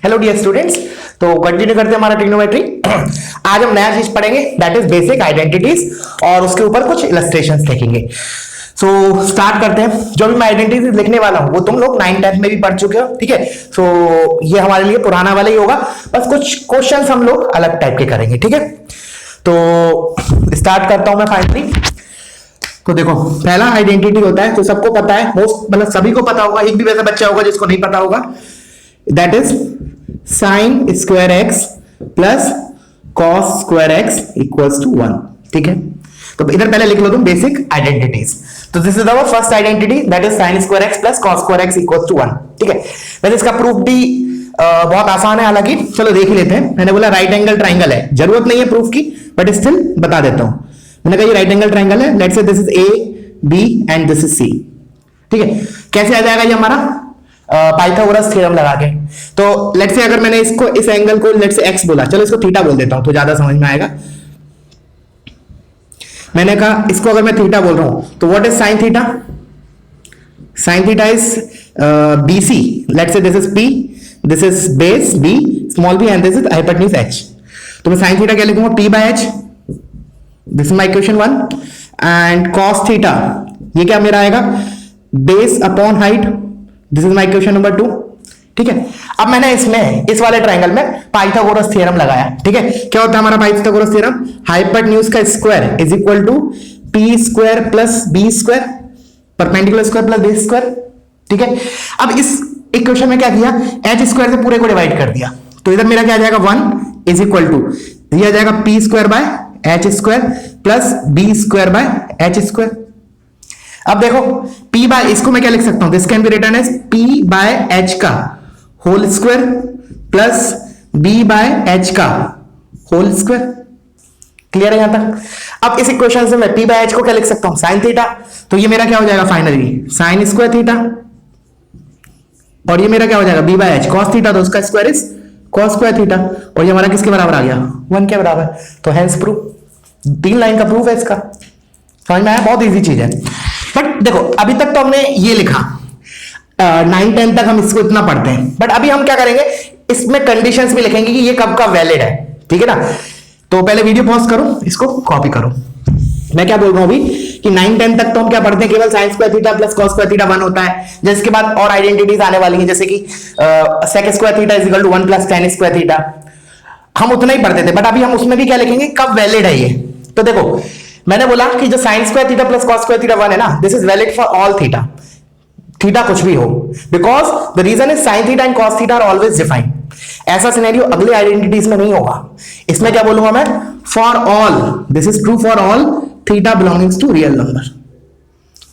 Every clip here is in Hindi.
हेलो डियर स्टूडेंट्स, तो कंटिन्यू करते हैं हमारा ट्रिग्नोमेट्री। आज हम नया चीज पढ़ेंगे, दैट इज बेसिक आइडेंटिटीज, और उसके ऊपर कुछ इलस्ट्रेशंस देखेंगे। सो स्टार्ट करते हैं। जो भी मैं आइडेंटिटीज लिखने वाला हूं वो तुम लोग 9th-10th में भी पढ़ चुके हो, ठीक है। सो ये हमारे लिए पुराना वाला ही होगा, बस कुछ क्वेश्चंस हम लोग अलग टाइप के करेंगे, ठीक है। तो स्टार्ट करता हूं मैं फाइनली। तो देखो, पहला आइडेंटिटी होता है, तो सबको पता है, मोस्ट मतलब सभी को पता होगा, एक भी वैसा बच्चा होगा जिसको नहीं पता होगा, that is sine square x plus cos square x equals to 1, ठीक है। तो इधर पहले लिख लो तुम बेसिक आइडेंटिटीज। तो this is our first identity, that is sine square x plus cos square x equals to 1, ठीक है। वैसे इसका प्रूफ भी बहुत आसान है, हालांकि चलो देख ही लेते हैं। मैंने बोला राइट एंगल ट्राइंगल है, जरूरत नहीं है प्रूफ की, बट स्टिल बता देता हूं। मैंने कहा ये राइट एंगल ट्राइंगल है, let's say this is A B and this is C, ठीक है। कैसे आ जाएगा ये हमारा पाइथागोरस थ्योरम लगा के। तो लेट्स से अगर मैंने इसको इस एंगल को लेट्स से एक्स बोला, चलो इसको थीटा बोल देता हूं तो ज्यादा समझ में आएगा। मैंने कहा इसको अगर मैं थीटा बोल रहा हूं तो what is sine theta? Sine theta is BC, let's say this is P, this is base B, small B and this is hypotenuse H. तो मैं साइन थीटा क्या लिखूंगा? P by H, this is my equation 1। And cos theta ये क्या मेरा आएगा? Base upon height, this is my equation number 2, ठीक है। अब मैंने इसमें इस वाले ट्रायंगल में पाइथागोरस थ्योरम लगाया, ठीक है। क्या होता है हमारा पाइथागोरस थ्योरम? हाइपोटेन्यूज का square is equal to P square plus B square, perpendicular square plus base square, ठीक है। अब इस इक्वेशन में क्या किया? एच स्क्वायर से पूरे को डिवाइड कर दिया, तो इधर मेरा क्या आ जाएगा? 1 इज इक्वल टू ये आ जाएगा P square by H square plus B square by H square. अब देखो p बाय, इसको मैं क्या लिख सकता हूं? This can be written as p by h का whole square plus b by h का होल स्क्वायर। क्लियर है यहां तक? अब इस इक्वेशन से मैं p बाय h को क्या लिख सकता हूं? Sign theta. तो ये मेरा क्या हो जाएगा फाइनली? Sign square theta. और ये मेरा क्या हो जाएगा? b by h cos theta, तो उसका square is cos square theta. और ये हमारा किसके बराबर आ गया? 1 के बराबर। तो हेंस प्रूफ, 3 लाइन का प्रूफ है इसका। समझ में आया? बहुत इजी चीज है। बट देखो अभी तक तो हमने ये लिखा, 9-10 तक हम इसको इतना पढ़ते हैं, बट अभी हम क्या करेंगे, इसमें कंडीशंस भी लिखेंगे कि ये कब का वैलिड है, ठीक है ना। तो पहले वीडियो पॉज करो, इसको कॉपी करो। मैं क्या बोल रहा हूं अभी कि 9-10 तक तो हम क्या पढ़ते हैं? केवल sign square theta plus cos square theta 1 होता है, जिसके बाद और आइडेंटिटीज आने वाली हैं, जैसे कि sec square theta is equal to 1 plus tan square theta. हम उतना ही पढ़ते थे, बट अभी हम उसमें भी क्या लिखेंगे, कब वैलिड है ये। तो देखो मैंने बोला कि जो sine square theta plus cos square theta 1 है ना, this is valid for all theta, theta कुछ भी हो, because the reason is sine theta and cos theta are always defined. ऐसा सिनेरियो अगले आइडेंटिटीज में नहीं होगा। इसमें क्या बोलूंगा मैं? For all, this is true for all theta belongings to real number.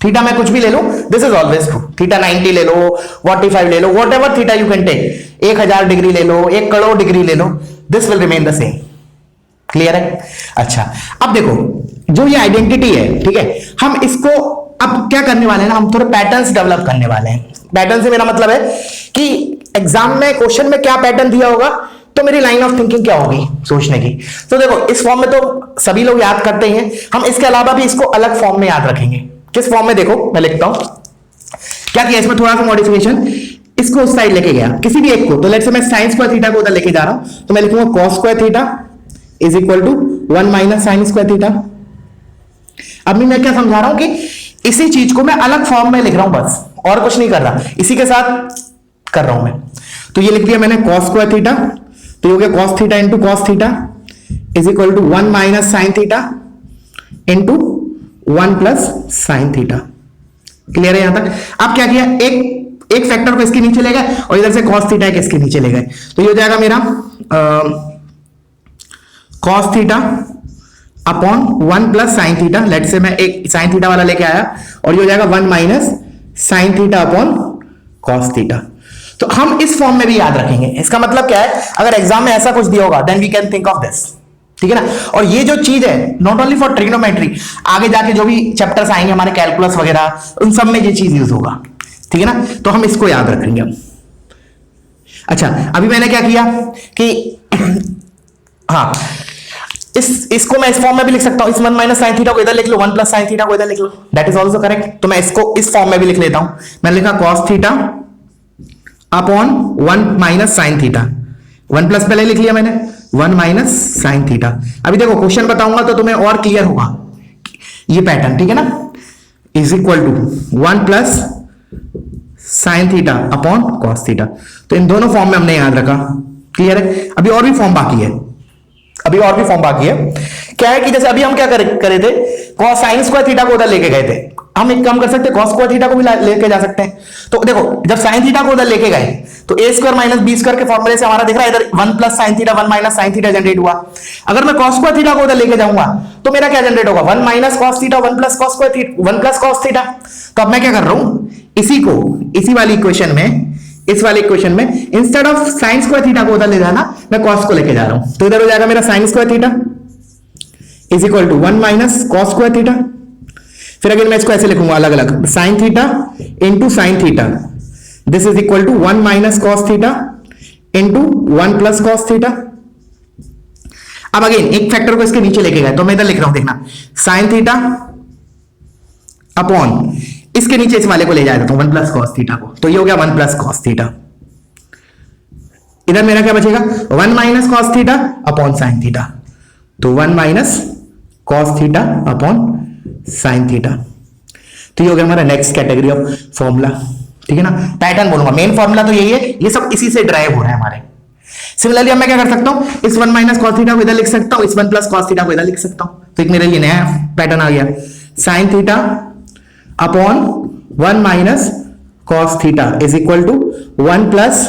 Theta मैं कुछ भी ले लूं, this is always true. Theta 90 ले लो, 45 ले लो, whatever theta you can take, 1000 degree ले लो, 1 करोड़ डिग्री ले लो, this will remain the same. Clear है? अच्छा, अब देखो जो ये आइडेंटिटी है, ठीक है, हम इसको अब क्या करने वाले हैं ना, हम थोड़े पैटर्न्स डेवलप करने वाले हैं। पैटर्न से मेरा मतलब है कि एग्जाम में क्वेश्चन में क्या पैटर्न दिया होगा, तो मेरी लाइन ऑफ थिंकिंग क्या होगी सोचने की। तो देखो इस फॉर्म में तो सभी लोग याद करते ही हैं, हम इसके अलावा भी इसको अलग फॉर्म में याद रखेंगे। किस फॉर्म में? देखो मैं लिखता हूं क्या किया इसमें, थोड़ा सा मॉडिफिकेशन, इसको उस साइड लेके गया किसी भी एक को। तो लेट्स से मैं साइन स्क्वायर थीटा को उधर लेके जा रहा हूं, तो मैं लिखूंगा cos square theta is equal to 1 minus sine square theta. अभी मैं क्या समझा रहा हूं कि इसी चीज को मैं अलग फॉर्म में लिख रहा हूं, बस और कुछ नहीं कर रहा, इसी के साथ कर रहा हूं मैं। तो ये लिख दिया मैंने कॉस स्क्वायर थीटा, तो ये हो गया cos theta into cos theta is equal to 1 minus sine theta into 1 plus sine theta. Clear है यहां तक? अब क्या किया, एक फैक्टर को इसके नीचे ले गए और इधर से कॉस थीटा इसके नीचे ले गए, तो ये हो जाएगा मेरा cos theta upon 1 plus sine theta. Let say मैं एक साइन थीटा वाला लेके आया, और ये हो जाएगा 1 minus sine theta upon cos theta. तो हम इस फॉर्म में भी याद रखेंगे। इसका मतलब क्या है, अगर एग्जाम में ऐसा कुछ दिया होगा then we can think of this, ठीक है ना। और ये जो चीज है नॉट ओनली फॉर ट्रिग्नोमेट्री, आगे जाके जो भी चैप्टर्स आएंगे हमारे कैलकुलस वगैरह, उन सब में ये चीज यूज होगा, ठीक है ना। तो हम इसको याद रखेंगे। अच्छा, अभी मैंने क्या किया कि हाँ, इसको मैं इस फॉर्म में भी लिख सकता हूं, इस 1 माइनस साइन थीटा को इधर लिख लो, 1 प्लस साइन थीटा को इधर लिख लो, दैट इज ऑल्सो करेक्ट। तो मैं इसको इस फॉर्म में भी लिख लेता हूं। मैंने लिखा cos theta upon 1 minus sine theta 1 plus पहले लिख लिया मैंने, 1 माइनस साइन थीटा। अभी देखो क्वेश्चन बताऊंगा तो तुम्हें और क्लियर होगा ये पैटर्न, ठीक है ना। Is equal to 1 plus sine theta upon cos theta. तो इन दोनों फॉर्म में हमने याद रखा, क्लियर है। अभी और भी फॉर्म बाकी है, क्या है कि जैसे अभी हम क्या करे थे, कॉस साइन स्क्वायर थीटा को उधर लेके गए थे, हम एक काम कर सकते हैं, कॉस स्क्वायर थीटा को भी लेके जा सकते हैं। तो देखो जब साइन थीटा को उधर लेके गए तो ए स्क्वायर माइनस बी स्क्वायर के फॉर्मूले से हमारा दिख रहा है इधर 1 plus sine theta 1 minus sine theta generate हुआ। अगर मैं कॉस स्क्वायर थीटा को उधर लेके जाऊंगा तो मेरा क्या जनरेट होगा, 1 minus cos theta 1 plus cos square theta 1 plus cos theta. तो अब मैं क्या कर रहा हूं, इसी वाली इक्वेशन में, इस वाले इक्वेशन में instead of sine square theta को उधर ले जाना मैं कॉस को लेके जा रहा हूं। तो इधर हो जाएगा मेरा sine square theta is equal to 1 minus cos square theta. फिर अगर मैं इसको ऐसे लिखूंगा अलग अलग, sine theta into sine theta, this is equal to 1 minus cos theta into 1 plus cos theta. अब अगेन एक फैक्टर को इसके नीचे लेके गए तो मैं इधर लिख रहा हूं, देखना, साइन थीटा अपॉन इसके नीचे इस वाले को ले जाएगा तो 1 प्लस कॉस थीटा को, तो ये हो गया 1 प्लस कॉस थीटा। इधर मेरा क्या बचेगा, 1 minus cos theta upon sine theta, तो 1 minus cos theta upon sine theta. तो ये हो गया हमारा नेक्स्ट कैटेगरी ऑफ फॉर्मूला, ठीक है ना। पैटर्न बोलूंगा, मेन फॉर्मूला तो यही है, ये सब इसी से ड्राइव हो रहा है हमारे। सिमिलरली अब मैं क्या कर सकता हूं, इस 1 माइनस कॉस थीटा को इधर लिख सकता हूं, इस 1 प्लस कॉस थीटा को इधर लिख सकता हूं। तो एक मेरे लिए नया पैटर्न आ गया, sine theta upon 1 minus cos theta is equal to 1 plus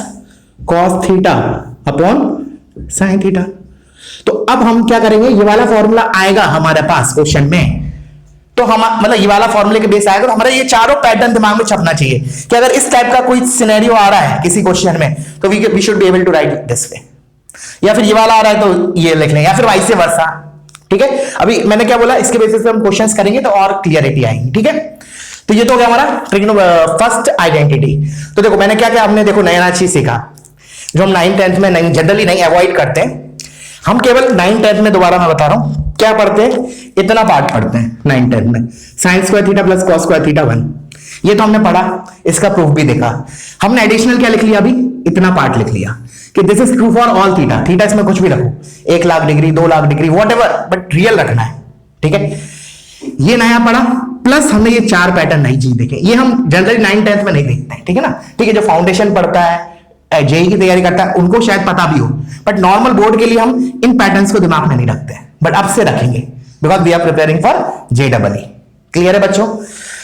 cos theta upon sine theta. तो अब हम क्या करेंगे, ये वाला फॉर्मूला आएगा हमारे पास क्वेश्चन में, तो हम मतलब ये वाला फॉर्मूले के बेस आएगा तो हमारे ये चारों पैटर्न दिमाग में छपना चाहिए कि अगर इस टाइप का कोई सिनेरियो आ रहा है किसी क्वेश्चन में तो we should be able to write this way, या फिर ये वाला आ रहा है तो ये लिख लें, या फिर वाइस वर्सा, ठीक है। अभी मैंने क्या बोला, इसके बेसिस पे हम क्वेश्चंस करेंगे तो और क्लियरिटी आएगी, ठीक है। तो ये तो हो गया हमारा फर्स्ट आइडेंटिटी। तो देखो मैंने क्या क्या, हमने देखो नया नया चीज सीखा जो हम 9th 10th में नहीं, जनरली नहीं अवॉइड करते हैं। हम केवल 9th 10th में, दोबारा मैं बता रहा हूं क्या पढ़ते हैं, इतना पार्ट पढ़ते हैं 9th 10th में, sign square theta plus cos square theta 1, ये तो हमने पढ़ा, इसका प्रूफ भी देखा। हमने एडिशनल क्या लिख लिया, अभी इतना पार्ट लिख लिया कि this is true for all theta, theta इसमें कुछ भी रखो, 1 lakh degree 2 lakh degree whatever, but real रखना है, ठीक है। ये नया पढ़ा, प्लस हमने ये 4 पैटर्न नई चीज देखे, ये हम जनरली 9th 10th में नहीं देखते हैं, ठीक है ना। ठीक है, जो फाउंडेशन पढ़ता है, जेई की तैयारी करता है, उनको शायद पता भी हो, बट नॉर्मल बोर्ड के लिए हम इन पैटर्न्स को दिमाग में नहीं रखते हैं, बट अब से रखेंगे because we are preparing for JEE। Clear है बच्चों।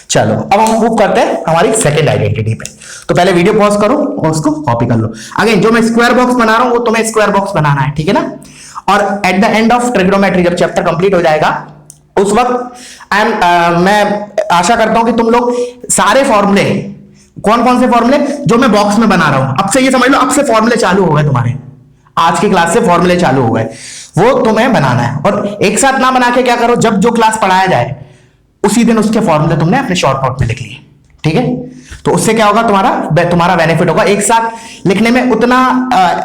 चलो अब हम मूव करते हैं हमारी सेकंड आइडेंटिटी पे। तो पहले वीडियो पॉज करो और उसको कॉपी कर लो। अगेन जो मैं स्क्वायर बॉक्स बना रहा हूं वो तुम्हें स्क्वायर बॉक्स बनाना है, ठीक है ना। और at the end of trigonometry जब चैप्टर कंप्लीट हो जाएगा उस वक्त मैं आशा करता हूं कि तुम लोग सारे फॉर्मूले, कौन कौन से फॉर्मूले जो मैं बॉक्स में बना रहा हूं, अब से ये समझ लो, अब से फॉर्मूले चालू हो गए तुम्हारे, आज की क्लास से फॉर्मूले चालू हो गए, वो तुम्हें बनाना है। और एक साथ ना बना के क्या करो, जब जो क्लास पढ़ाया जाए उसी दिन उसके फॉर्मूले तुमने अपने शॉर्ट नोट में लिख लिए, ठीक है। तो उससे क्या होगा, तुम्हारा बेनिफिट होगा। एक साथ लिखने में उतना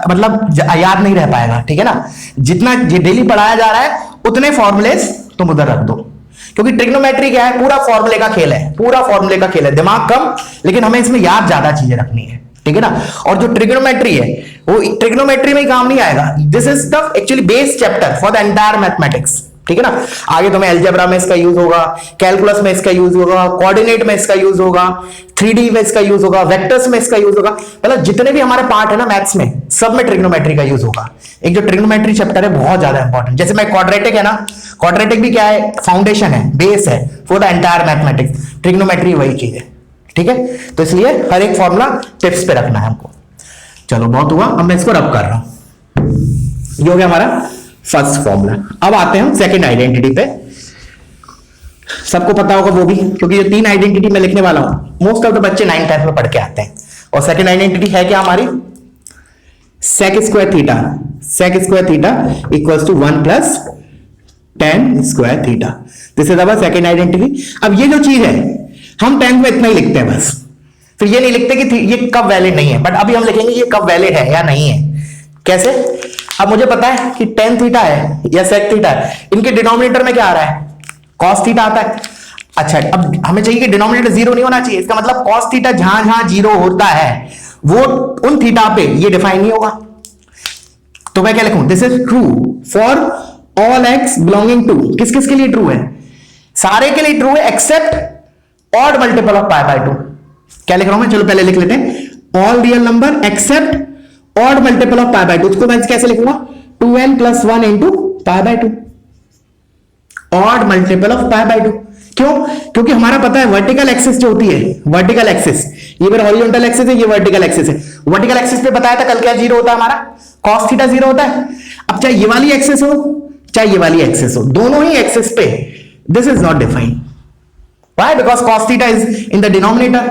मतलब याद नहीं रह पाएगा, ठीक है ना। जितना डेली पढ़ाया जा रहा है उतने फॉर्मूलेस तुम उधर रख दो, क्योंकि ट्रिग्नोमेट्री क्या है, पूरा फॉर्मूले का खेल है, पूरा फॉर्मूले का खेल है, दिमाग कम लेकिन हमें इसमें याद ज्यादा चीजें रखनी है, ठीक है ना। और जो ट्रिग्नोमेट्री है वो ट्रिग्नोमेट्री में ही काम नहीं आएगा, this is the actually base chapter for the entire mathematics, ठीक है ना। आगे तुम्हें अलजेब्रा में इसका यूज होगा, कैलकुलस में इसका यूज होगा, कोऑर्डिनेट में इसका यूज होगा, 3D में इसका यूज होगा, वेक्टर्स में इसका यूज होगा, मतलब जितने भी हमारे पार्ट है ना मैथ्स में, सब में ट्रिग्नोमेट्री का यूज होगा। एक जो ट्रिग्नोमेट्री चैप्टर है बहुत ज्यादा इंपॉर्टेंट, जैसे मैं क्वाड्रेटिक है ना, क्वाड्रेटिक भी क्या है, फाउंडेशन है, बेस है for the entire mathematics, trigonometry वही चीज है, ठीक है। तो इसलिए हर एक फॉर्मूला टिप्स पे रखना है हमको। चलो बहुत हुआ, अब मैं इसको रब कर रहा हूं। ये हो गया हमारा फर्स्ट फॉर्मूला। अब आते हैं हम सेकंड आइडेंटिटी पे। सबको पता होगा वो भी, क्योंकि ये 3 आइडेंटिटी मैं लिखने वाला हूं, मोस्ट ऑफ द बच्चे 9th 10th में पढ़ के आते हैं। और सेकंड आइडेंटिटी है क्या हमारी, sec square theta, sec square theta equals to 1 plus tan square theta, this is our second identity. अब ये जो चीज है हम 10th में इतना ही लिखते हैं बस, फिर ये नहीं लिखते कि ये कब वैलिड नहीं है, बट अभी हम लिखेंगे ये कब वैलिड है या नहीं है। कैसे, अब मुझे पता है कि tan थीटा है या sec थीटा है, इनके डिनोमिनेटर में क्या आ रहा है, cos थीटा आता है। अच्छा, अब हमें चाहिए कि डिनोमिनेटर 0 नहीं होना चाहिए, इसका मतलब cos थीटा जहां जहां 0 होता है वो उन थीटा पे ये डिफाइन नहीं होगा। तो मैं क्या लिखूं, this is true for all x belonging to, किस किस के लिए ट्रू है, सारे के लिए ट्रू है except odd multiple of pi by two. क्या लिख रहा हूं मैं, चलो पहले लिख लेते हैं, all real number accept odd multiple of pi by to. उसको मैं कैसे लिखूंगा, 2n + 1 into pi by to, odd multiple of pi by to. क्यों, क्योंकि हमारा पता है वर्टिकल एक्सिस जो होती है, वर्टिकल एक्सिस, ये मेरा हॉरिजॉन्टल एक्सिस है, ये वर्टिकल एक्सिस है। वर्टिकल एक्सिस पे बताया था कल क्या जीरो होता है हमारा, cos थीटा जीरो होता है। अब चाहे ये वाली एक्सिस हो चाहे ये वाली एक्सिस हो, दोनों ही एक्सिस पे this is not defined. Why, because cos theta is in the denominator,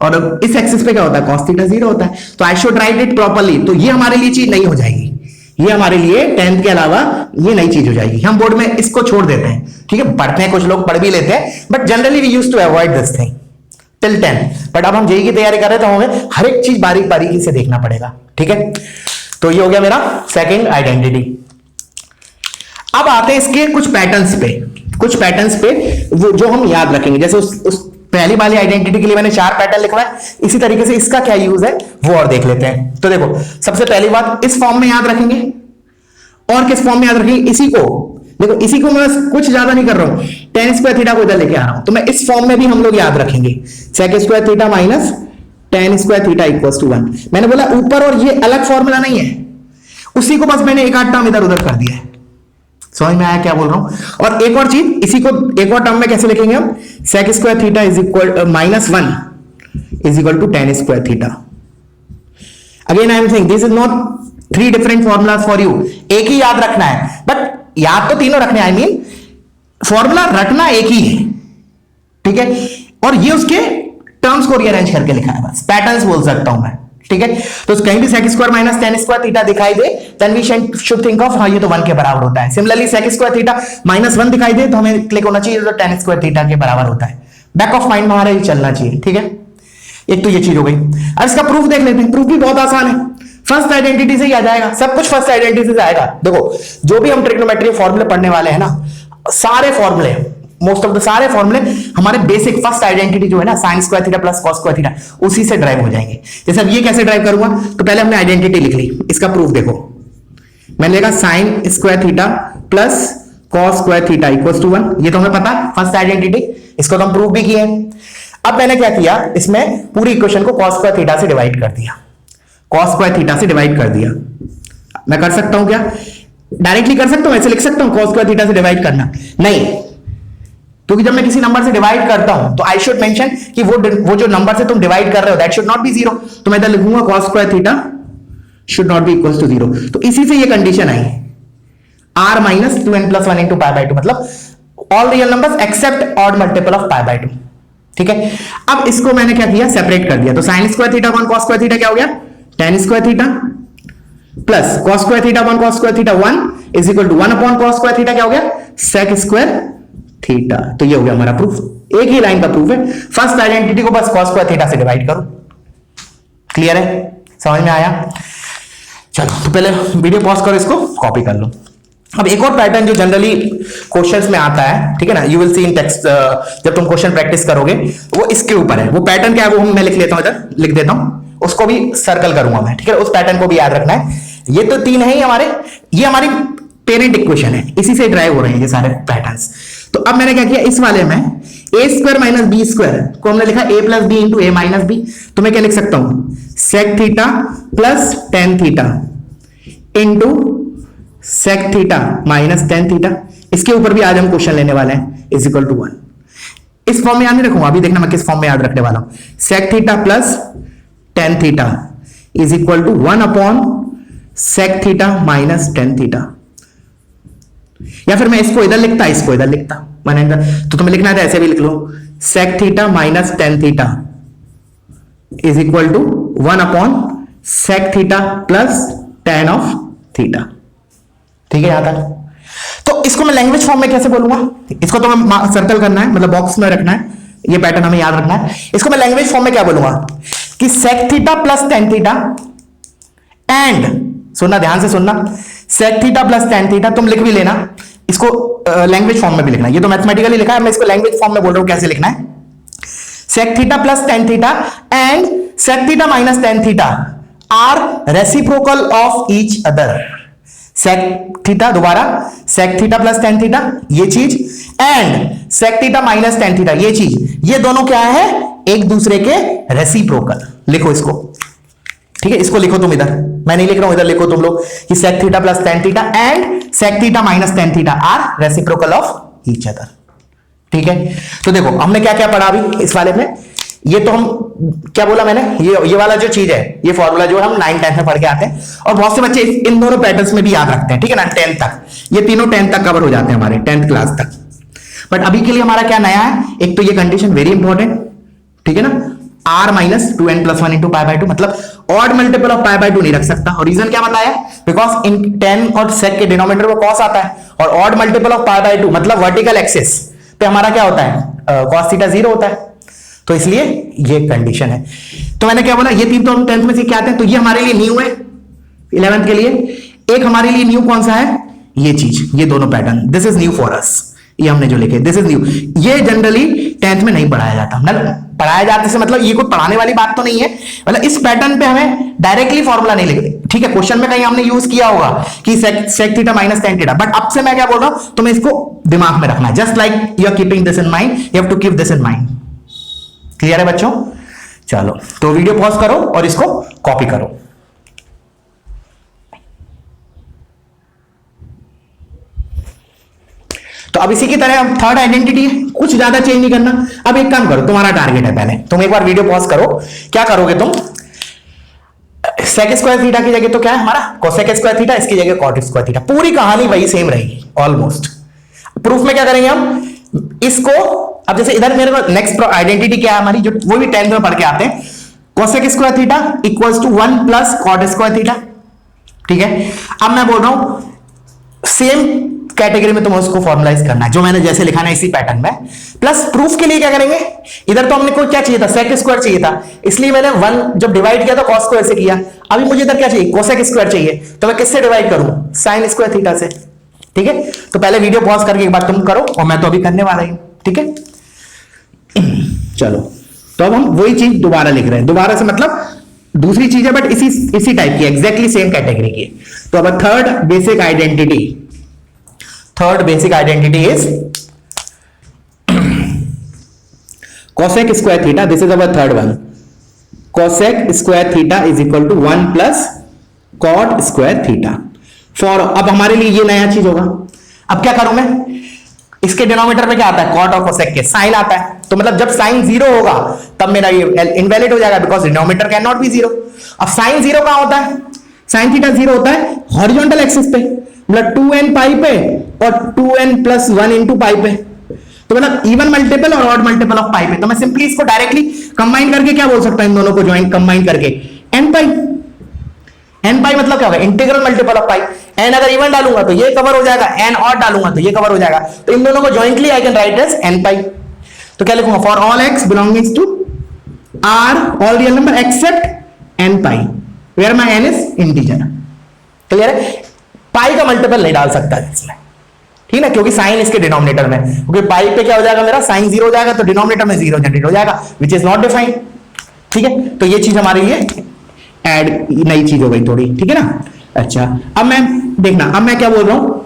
और इस एक्सिस पे क्या होता है, cos थीटा जीरो होता है। तो I should write it properly. तो ये हमारे लिए चीज नहीं हो जाएगी, ये हमारे लिए 10th के अलावा ये नई चीज हो जाएगी। हम बोर्ड में इसको छोड़ देते हैं, ठीक है, पढ़ते हैं, कुछ लोग पढ़ भी लेते हैं, but generally we used to avoid this thing till 10। But अब हम जेईई की तैयारी कर रहे हैं तो हमें हर एक चीज बारीक बारीकी से देखना पड़ेगा, ठीक है। तो ये हो गया मेरा सेकंड आइडेंटिटी। अब आते हैं इसके कुछ पैटर्न्स पे, कुछ पैटर्न्स पे वो जो हम याद रखेंगे। जैसे उस पहली वाली आइडेंटिटी के लिए मैंने 4 पैटर्न लिखा है, इसी तरीके से इसका क्या यूज है वो और देख लेते हैं। तो देखो, सबसे पहली बात इस फॉर्म में याद रखेंगे, और किस फॉर्म में याद रखेंगे, इसी को। देखो इसी को मैं कुछ ज्यादा नहीं कर रहा हूं, tan स्क्वायर थीटा को इधर लेके आ रहा हूं, तो मैं इस फॉर्म में भी हम लोग याद रखेंगे, sec square theta minus tan square theta equals to 1। मैंने बोला ऊपर और ये अलग फॉर्मूला नहीं है, उसी को बस मैंने एक आध टर्म इधर उधर कर दिया है। समझ में आया क्या बोल रहा हूं। और एक और चीज, इसी को एक और टर्म में कैसे लिखेंगे हम, sec square theta is equal minus 1 is equal to tan square theta. Again I am saying this is not 3 different formulas for you, एक ही याद रखना है, बट याद तो तीनों रखने, आई मीन फॉर्मूला रटना एक ही है, ठीक है। और ये उसके टर्म्स को रीअरेंज करके लिखा है, बस पैटर्न्स बोल सकता हूं मैं, ठीक है। तो कहीं भी sec square minus tan square theta दिखाई दे, then we should think of, हाँ ये तो 1 के बराबर होता है। Similarly sec square theta minus 1 दिखाई दे तो हमें क्लिक होना चाहिए तो tan स्क्वायर थीटा के बराबर होता है। बैक ऑफ माइंड में हमारा ये चलना चाहिए, ठीक है। एक तो ये चीज हो गई। अब इसका प्रूफ देख लेते हैं। प्रूफ भी बहुत आसान है, फर्स्ट आइडेंटिटी से ही आ जाएगा, सब कुछ फर्स्ट आइडेंटिटी से आएगा। देखो जो भी हम ट्रिग्नोमेट्री फॉर्मूले पढ़ने वाले हैं ना, सारे फॉर्मूले, मोस्ट ऑफ द सारे फॉर्मूले हमारे बेसिक फर्स्ट आइडेंटिटी जो है ना, sin square theta plus cos square theta, उसी से ड्राइव हो जाएंगे। जैसे अब ये कैसे ड्राइव करूंगा, तो पहले हमने आइडेंटिटी लिख ली, इसका प्रूफ देखो, मैंने लिखा sin square theta plus cos square theta equals to 1। ये तो हमें पता है फर्स्ट आइडेंटिटी, इसको तो हम प्रूफ भी किए। अब मैंने क्या किया, इसमें पूरी इक्वेशन को cos स्क्वायर थीटा से डिवाइड कर दिया, cos स्क्वायर थीटा से डिवाइड कर दिया। मैं कर सकता हूं क्या, डायरेक्टली कर सकता हूं, ऐसे लिख सकता हूं cos स्क्वायर थीटा से डिवाइड करना, नहीं, क्योंकि जब मैं किसी नंबर से डिवाइड करता हूं तो आई शुड मेंशन कि वो जो नंबर से तुम डिवाइड कर रहे हो दैट शुड नॉट बी 0। तो मैं इधर लिखूंगा cos square theta should not be equal to 0। तो इसी से ये कंडीशन आई, r minus 2n + 1 into pi by 2, मतलब all real numbers except odd multiple of pi by 2, ठीक है। अब इसको मैंने क्या किया, सेपरेट कर दिया। तो sin square theta upon cos square theta क्या हो गया, tan square theta plus cos square theta upon cos square theta 1 is equal to 1 upon cos square theta क्या हो गया, sec स्क्वायर थीटा। तो ये हो गया हमारा प्रूफ, एक ही लाइन का प्रूफ है। फर्स्ट आइडेंटिटी को बस cos स्क्वायर थीटा से डिवाइड करो। क्लियर है, समझ में आया। चलो तो पहले वीडियो पॉज करो, इसको कॉपी कर लो। अब एक और पैटर्न जो जनरली क्वेश्चंस में आता है, ठीक है ना, you will see in text, जब तुम क्वेश्चन प्रैक्टिस करोगे, वो इसके ऊपर है। वो पैटर्न क्या है वो मैं लिख लेता हूं, इधर लिख देता हूं, उसको भी सर्कल करूंगा मैं, ठीक है। उस पैटर्न को भी याद रखना है। ये तो 3 है ही हमारे, ये हमारी पेरेंट इक्वेशन है, इसी से ड्राइव हो रहे हैं ये सारे पैटर्न्स। तो अब मैंने क्या किया, इस वाले में a square minus B square को हमने लिखा a plus B into A minus B. तो मैं क्या लिख सकता हूं, sec theta plus tan theta into sec theta minus tan theta. इसके ऊपर भी आज हम क्वेश्चन लेने वाले हैं, इज इक्वल टू 1। इस फॉर्म में याद नहीं रखूंगा, अभी देखना मैं किस फॉर्म में याद रखने वाला हूं। sec theta plus tan theta is equal to 1 upon sec theta minus tan theta. या फिर मैं इसको इधर लिखता, इसको इधर लिखता, तो तुम्हें लिखना था ऐसे भी लिख लो, sec theta minus tan theta is equal to 1 upon sec theta plus tan of theta. ठीक है यहां तक। तो इसको मैं लैंग्वेज फॉर्म में कैसे बोलूंगा, इसको तो मैं सर्कल करना है, मतलब बॉक्स में रखना है, ये पैटर्न हमें याद रखना है। इसको मैं लैंग्वेज फॉर्म में क्या बोलूंगा कि sec theta plus tan theta and, सुनना ध्यान से सुनना, sec theta plus tan theta, तुम लिख भी लेना, इसको लैंग्वेज फॉर्म में भी लिखना। ये तो मैथमेटिकली लिखा है, मैं इसको लैंग्वेज फॉर्म में बोल रहा हूं कैसे लिखना है। sec theta plus tan theta and sec theta minus tan theta are reciprocal of each other. Sec theta, दोबारा sec theta plus tan theta ये चीज, and sec theta minus tan theta ये चीज, ये दोनों क्या है, एक दूसरे के रेसिप्रोकल। लिखो इसको, ठीक है, इसको लिखो तुम इधर, मैं नहीं लिख रहा हूं, इधर लिखो तुम लोग कि sec theta plus tan theta and sec theta minus tan theta are reciprocal of each other. ठीक है, तो देखो हमने क्या क्या पढ़ा अभी इस वाले में, ये तो हम क्या बोला मैंने, ये वाला जो चीज है, ये फॉर्मूला जो हम 9 10 में पढ़ के आते हैं, और बहुत से बच्चे इन दोनों पैटर्न्स में भी याद रखते हैं, ठीक है ना, 10 तक, ये तीनों 10 तक कवर हो जाते हैं हमारे 10th क्लास तक। बट अभी के लिए हमारा क्या नया है, एक तो ये कंडीशन वेरी इंपॉर्टेंट, ठीक है ना, r minus 2n plus 1 into pi by 2, मतलब odd multiple of pi by 2 नहीं रख सकता, और रीजन क्या बताया, बिकॉज इन 10 और सेक के डिनोमिनेटर में कॉस आता है, और odd multiple of pi by 2 मतलब वर्टिकल एक्सिस पे हमारा क्या होता है, कॉस थीटा 0 होता है, तो इसलिए ये कंडीशन है। तो मैंने क्या बोला, ये तीन तो हम 10th में से क्या आते हैं, तो ये हमारे लिए न्यू है 11th के लिए। एक हमारे लिए न्यू कौन सा है, ये चीज, ये दोनों pattern, this is new for us, ये हमने जो लिखे दिस इज न्यू। ये जनरली 10th में नहीं पढ़ाया जाता, मतलब पढ़ाया जाते से मतलब ये कोई पढ़ाने वाली बात तो नहीं है, मतलब इस पैटर्न पे हमें डायरेक्टली फॉर्मूला नहीं लिखते, ठीक है, क्वेश्चन में कहीं हमने यूज किया होगा कि sec theta minus tan theta, but अब से मैं क्या बोल रहा हूं, तुम्हें इसको दिमाग में रखना है, just like you are keeping this in mind, you have to keep this in mind. Clear है बच्चों? चलो तो वीडियो पॉज करो और इसको कॉपी करो। तो अब इसी की तरह अब थर्ड आइडेंटिटी है, कुछ ज्यादा चेंज नहीं करना। अब एक काम करो, तुम्हारा टारगेट है, पहले तुम एक बार वीडियो पॉज करो, क्या करोगे तुम, सेक स्क्वायर थीटा की जगह तो क्या है हमारा कोसेक स्क्वायर थीटा, इसकी जगह कॉट स्क्वायर थीटा, पूरी कहानी वही सेम रहेगी ऑलमोस्ट। प्रूफ में क्या करेंगे हम इसको, अब जैसे इधर मेरे को नेक्स्ट आइडेंटिटी क्या है हमारी, जो वो भी 10th में पढ़ के आते हैं, cosec square theta equals to 1 plus cot square theta, ठीक है। अब मैं बोल रहा हूं सेम कैटेगरी में तुम्हें उसको फॉर्मुलाइज करना है, जो मैंने जैसे लिखा है इसी पैटर्न में, प्लस प्रूफ के लिए क्या करेंगे, इधर तो हमने को क्या चाहिए था, सेक स्क्वायर चाहिए था, इसलिए मैंने 1 जब डिवाइड किया तो कॉस स्क्वायर से किया, अभी मुझे इधर क्या चाहिए, कोसेक स्क्वायर चाहिए, तो मैं किससे डिवाइड करूं, साइन स्क्वायर थीटा से, ठीक है। तो पहले वीडियो पॉज करके एक बार तुम करो, और मैं तो अभी करने वाला हूं, ठीक है। चलो तो अब हम वही चीज दोबारा लिख रहे हैं, दोबारा से मतलब दूसरी चीज है, बट इसी टाइप की, एग्जैक्टली सेम कैटेगरी की। तो अब third basic identity is cosec square theta, this is our third one, cosec square theta is equal to 1 plus cot square theta for, अब हमारे लिए ये नया चीज होगा। अब क्या करूं मैं, इसके डिनोमिनेटर में क्या आता है, कॉट और कोसेक के साइन आता है, तो मतलब जब साइन 0 होगा तब मेरा ये इनवैलिड हो जाएगा, because denominator can not be 0। अब साइन 0 कहां होता है, साइन थीटा 0 होता है हॉरिजॉन्टल एक्सिस पे, मतलब 2n पाई पे और 2n प्लस 1 इंटू पाई पे, तो मतलब इवन मल्टीपल और ऑड मल्टीपल ऑफ पाई पे। तो मैं सिंपली इसको डायरेक्टली कंबाइन करके क्या बोल सकता हूं, इन दोनों को ज्वाइन कंबाइन करके n पाई मतलब क्या होगा, integral multiple of pi, n अगर इवन डालूंगा तो ये कवर हो जाएगा, n ऑड डालूंगा तो ये कवर हो जाएगा, तो इन दोनों को jointly I can write as n pi. तो क्या लिखूंगा, for all x belonging to r all real number except n pi where my n is integer. Clear है, पाई का मल्टीपल नहीं डाल सकता इसमें, ठीक है, क्योंकि साइन इसके डिनोमिनेटर में, क्योंकि पाई पे क्या हो जाएगा मेरा, साइन 0 हो जाएगा तो डिनोमिनेटर में 0 जनरेट हो जाएगा, विच इज नॉट डिफाइंड, ठीक है। तो ये चीज हमारे लिए ऐड नई चीज हो गई थोड़ी, ठीक है ना। अच्छा अब मैं देखना, अब मैं क्या बोल रहा हूं,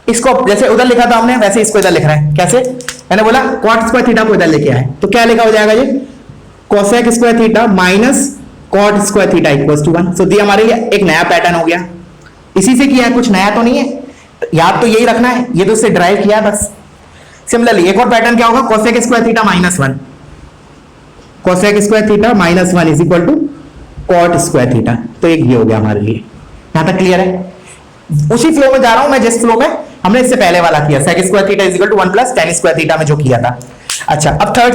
इसको जैसे उधर लिखा था हमने वैसे इसको इधर लिख रहे हैं, कैसे, मैंने बोला कॉट स्क्वायर थीटा को इधर लेके आए, तो क्या लिखा हो जाएगा ये, cosec square theta minus cot square theta equals to 1। So ये हमारे लिए एक नया पैटर्न हो गया, इसी से किया है, कुछ नया तो नहीं है, याद तो यही रखना है, ये तो इससे ड्राइव किया बस। सिमिलरली एक और पैटर्न क्या होगा, cosec square theta minus 1, cosec square theta minus 1 is equal to cot square theta, तो एक ये हो गया हमारे लिए, यहां तक क्लियर है। उसी फ्लो में जा रहा हूं मैं जिस फ्लो में हमने इससे पहले वाला किया, sec square theta is equal to 1 plus tan square theta में जो किया था। अच्छा अब थर्ड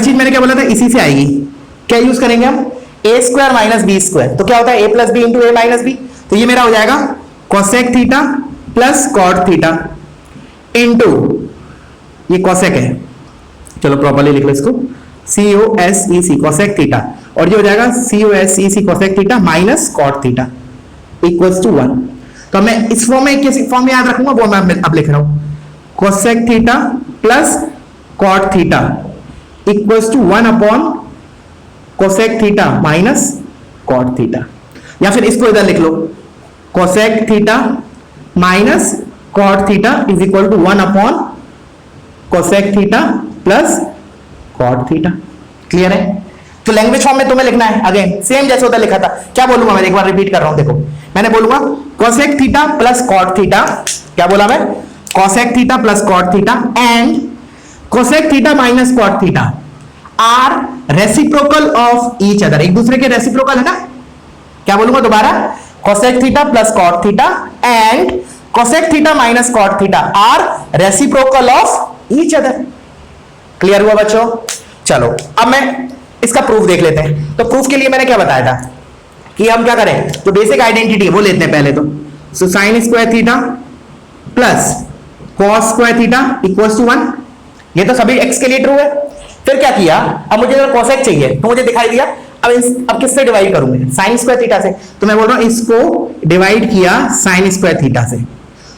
चीज मैंने क्या बोला था, इसी से आएगी, क्या यूज करेंगे हम, a square minus B square, तो क्या होता है a plus B into A minus B, तो ये मेरा हो जाएगा cosec theta plus cot theta into ये कोसेक है, चलो प्रॉपर्ली लिख लो इसको, COSEC कोसेक थीटा, और ये हो जाएगा COSEC cosec theta minus cot theta equals to 1। तो मैं इस फॉर्म में किस फॉर्म में याद रखूंगा वो मैं अब लिख रहा हूं, cosec theta plus cot theta equals to 1 upon cosec theta minus cot theta, या फिर इसको इधर लिख लो, cosec theta minus cot theta is equal to 1 upon cosec theta plus cot theta. Clear है? तो लैंग्वेज फॉर्म में तुम्हें लिखना है अगेन सेम जैसे होता लिखा था। क्या बोलूंगा मैं, एक बार रिपीट कर रहा हूं, देखो मैंने बोलूंगा cosec theta plus cot theta, क्या बोला मैं, cosec theta plus cot theta and cosec theta minus cot theta are reciprocal of each other, एक दूसरे के रेसिप्रोकल है ना। क्या बोलूंगा दोबारा, cosec theta plus cot theta and cosec theta minus cot theta are reciprocal of each other. Clear हुआ बच्चों? चलो अब मैं इसका प्रूफ देख लेते हैं। तो प्रूफ के लिए मैंने क्या बताया था कि हम क्या करें, तो बेसिक आइडेंटिटी है वो लेते हैं पहले। तो so sine square theta plus cos square theta equals to 1, ये तो सभी एक्स के लिए ट्रू है। फिर क्या किया, अब मुझे अगर कोसेक चाहिए तो मुझे दिखाई दिया, अब किससे डिवाइड करूंगा, साइन स्क्वायर थीटा से। तो मैं बोल रहा हूं इसको डिवाइड किया साइन स्क्वायर थीटा से,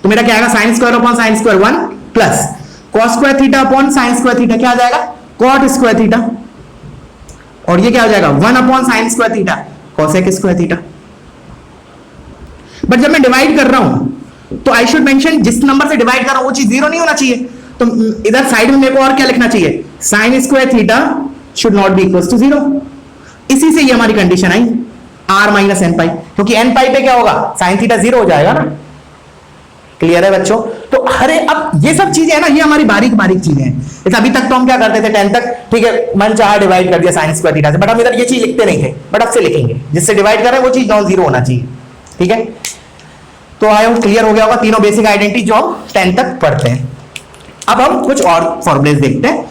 तो मेरा क्या आएगा, sine square upon sine square 1 plus cos square theta upon sine square theta क्या आ जाएगा, कॉट स्क्वायर थीटा, और ये क्या हो जाएगा 1 upon sine square theta cosec square theta. But जब मैं डिवाइड कर रहा हूं तो आई शुड मेंशन जिस नंबर से डिवाइड कर रहा हूं वो चीज जीरो नहीं होना चाहिए। तो इधर साइड में मेरे को और क्या लिखना चाहिए, sine square theta should not be equal to 0। इसी से ये हमारी कंडीशन आई r माइनस एन पाई, क्योंकि एन पाई पे क्या होगा, साइन थीटा 0 हो जाएगा ना। क्लियर है बच्चों? तो अरे अब ये सब चीजें है ना, ये हमारी बारीक बारीक चीजें हैं। जैसे अभी तक तो हम क्या करते थे 10 तक, ठीक है मन चाहा डिवाइड कर दिया साइन स्क्वायर थीटा से, बट हम इधर ये चीज लिखते नहीं थे, बट अब से लिखेंगे, जिससे डिवाइड कर रहे हैं वो चीज नॉन जीरो होना चाहिए। ठीक है, तो आई होप क्लियर हो गया होगा तीनों बेसिक आइडेंटिटी जो हम 10 तक पढ़ते हैं। अब हम कुछ और फॉर्मूलेस देखते हैं,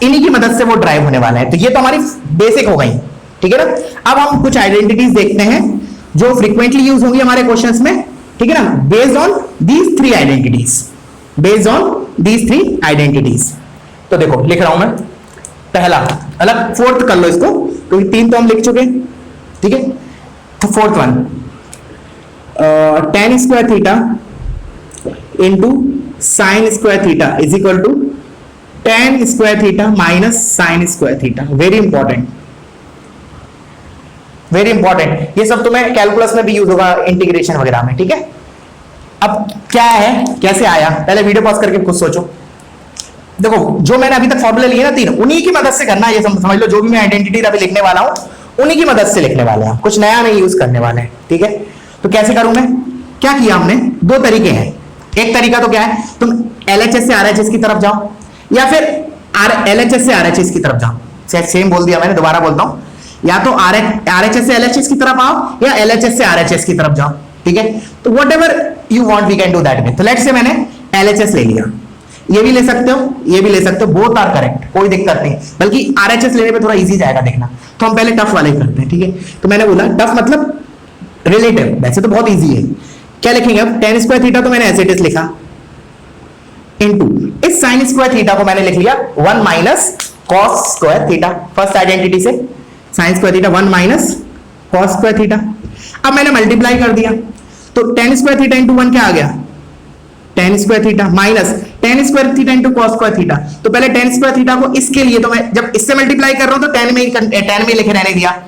इन्हीं की मदद से वो ड्राइव होने वाला है। तो ये तो हमारी बेसिक हो गई, ठीक है ना। अब हम कुछ आइडेंटिटीज देखते हैं जो फ्रीक्वेंटली यूज होंगी हमारे क्वेश्चंस में, ठीक है ना, based on these three identities, based on these three identities. तो देखो लिख रहा हूं मैं, पहला अलग फोर्थ कर लो इसको, क्योंकि तीन तो हम लिख चुके हैं, ठीक है। तो fourth one, tan square theta into sine square theta is equal to tan square theta minus sine square theta. Very important, very important, ये सब तुम्हें कैलकुलस में भी यूज होगा, इंटीग्रेशन वगैरह में, ठीक है। अब क्या है, कैसे आया, पहले वीडियो पॉज करके कुछ सोचो। देखो जो मैंने अभी तक फॉर्मूला लिए ना तीन, उन्हीं की मदद से करना है, ये समझ लो। जो भी मैं आइडेंटिटी अभी लिखने वाला हूं उन्हीं की मदद से लिखने वाले हैं, कुछ नया नहीं यूज करने वाले हैं, ठीक है। तो कैसे करूं मैं, क्या किया हमने, दो तरीके हैं। एक तरीका तो क्या है, तुम LHS से RHS की तरफ जाओ, या फिर LHS से RHS की तरफ जाओ। सेम बोल दिया मैंने, दोबारा बोलता हूं, या तो RHS से LHS की तरफ आओ या LHS से RHS की तरफ जाओ, ठीक है। तो whatever you want we can do that way. तो लेट्स से मैंने LHS ले लिया, ये भी ले सकते हो, ये भी ले सकते हो, बोथ आर करेक्ट, कोई दिक्कत नहीं, बल्कि RHS लेने पे थोड़ा इजी जाएगा देखना। तो हम पहले टफ वाले करते हैं, ठीक है। तो मैंने बोला टफ मतलब रिलेटिव, वैसे तो बहुत इजी है। क्या लिखेंगे अब, tan स्क्वायर थीटा तो मैंने एज इट इज लिखा, इनटू इस sin स्क्वायर थीटा को मैंने लिख लिया 1 minus cos square theta, first identity से sin square theta 1 minus cos square theta. अब मैंने मल्टीप्लाई कर दिया, तो tan स्क्वायर थीटा इंटू 1 क्या आ गया, tan square theta minus tan square theta into cos square theta. तो पहले tan स्क्वायर थीटा को इसके लिए, तो मैं जब इससे मल्टीप्लाई कर रहा हूं तो tan में लिखे रहने दिया।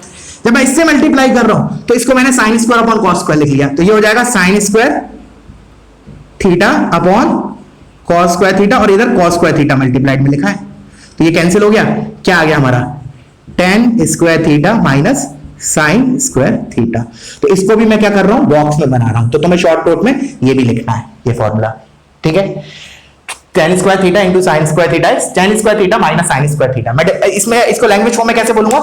जब मैं इससे मल्टीप्लाई कर रहा हूं तो इसको मैंने sine square upon cos square लिख लिया। तो ये हो जाएगा sine square theta upon cos square theta, और इधर कॉस स्क्वायर थीटा मल्टीप्लाइड में लिखा है, तो ये कैंसिल हो गया। क्या आ गया हमारा, tan square theta minus sine square theta. तो इसको भी मैं क्या कर रहा हूं, बॉक्स में बना रहा हूं। तो तुम्हें शॉर्ट नोट में ये भी लिखना है, ये फॉर्मूला, ठीक है। tan square theta into sine square theta is tan square theta minus sine square theta. मैं इसमें इसको लैंग्वेज फॉर्म में कैसे बोलूंगा,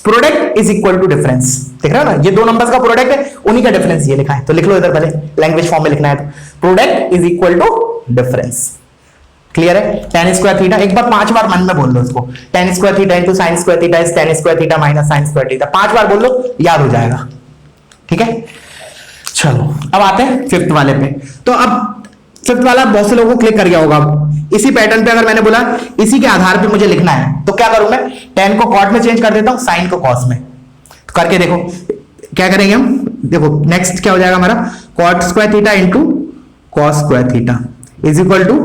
product is equal to difference. देख रहे हो ना, ये दो नंबर्स का प्रोडक्ट है, उन्हीं का डिफरेंस ये लिखा है। तो लिख लो इधर, पहले लैंग्वेज फॉर्म में लिखना है, तो product is equal to difference. Clear है, tan स्क्वायर थीटा, एक बार 5 बार मन में बोल लो इसको, tan square theta into sine square theta is tan square theta minus sine square theta. 5 बार बोल लो, याद हो जाएगा, ठीक है। चलो अब आते हैं फिफ्थ वाले पे। तो अब फिफ्थ वाला बहुत से लोगों को क्लिक कर गया होगा। इसी पैटर्न पे अगर मैंने बोला इसी के आधार पे मुझे लिखना है, तो क्या करूं मैं, tan को cot में चेंज कर देता हूं, sin को cos में। तो करके देखो क्या करेंगे हम, देखो नेक्स्ट क्या हो जाएगा हमारा, cot square theta into cos square theta is equal to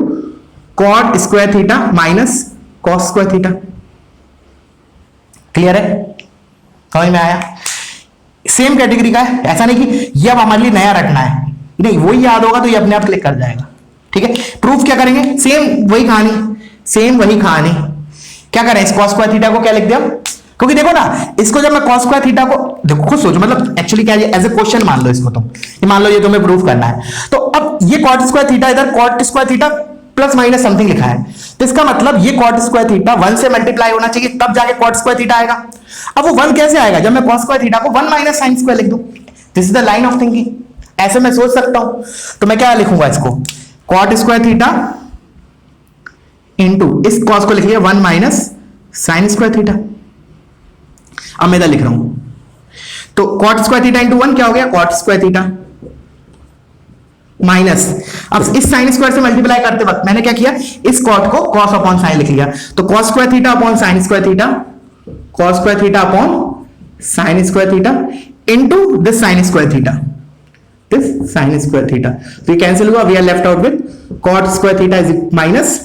cot square theta minus cos square theta. Clear है, समझ में आया। सेम कैटेगरी का है, ऐसा नहीं कि ये अब हमारे लिए नया रखना है, नहीं, वही याद होगा तो ये अपने आप क्लिक कर जाएगा। ठीक है, प्रूफ क्या करेंगे, सेम वही कहानी, सेम वही कहानी। क्या करें, इस cos स्क्वायर थीटा को क्या लिख दिया, क्योंकि देखो ना, इसको जब मैं cos स्क्वायर थीटा को, देखो खुद सोचो, मतलब एक्चुअली क्या है, एज ए क्वेश्चन मान लो इसको तुम, ये मान लो ये तुम्हें प्रूफ करना है, तो अब ये cot स्क्वायर थीटा इधर cot square theta plus minus something लिखा है, तो इसका मतलब ये cot स्क्वायर थीटा 1 से मल्टीप्लाई होना चाहिए, तब जाके cot स्क्वायर थीटा आएगा। अब वो 1 कैसे आएगा, जब मैं cos स्क्वायर थीटा को 1 माइनस साइन स्क्वायर लिख दूं। This is the line of thinking, ऐसे मैं सोच सकता हूं। तो मैं क्या लिखूंगा इसको, cot स्क्वायर थीटा इंटू इस cos को लिख लिया 1 माइनस साइन स्क्वायर थीटा। अब मैं इधर लिख रहा हूं, तो cot स्क्वायर थीटा इंटू 1 क्या हो गया, cot स्क्वायर थीटा माइनस, अब इस साइन स्क्वायर से मल्टीप्लाई करते वक्त मैंने क्या किया, इस cot को cos अपॉन साइन लिख लिया, तो cos square theta upon sine square theta, cos square theta upon sine square theta into this sine square theta, this sine square theta, तो ये कैंसिल हुआ, we are left out with cot square theta is minus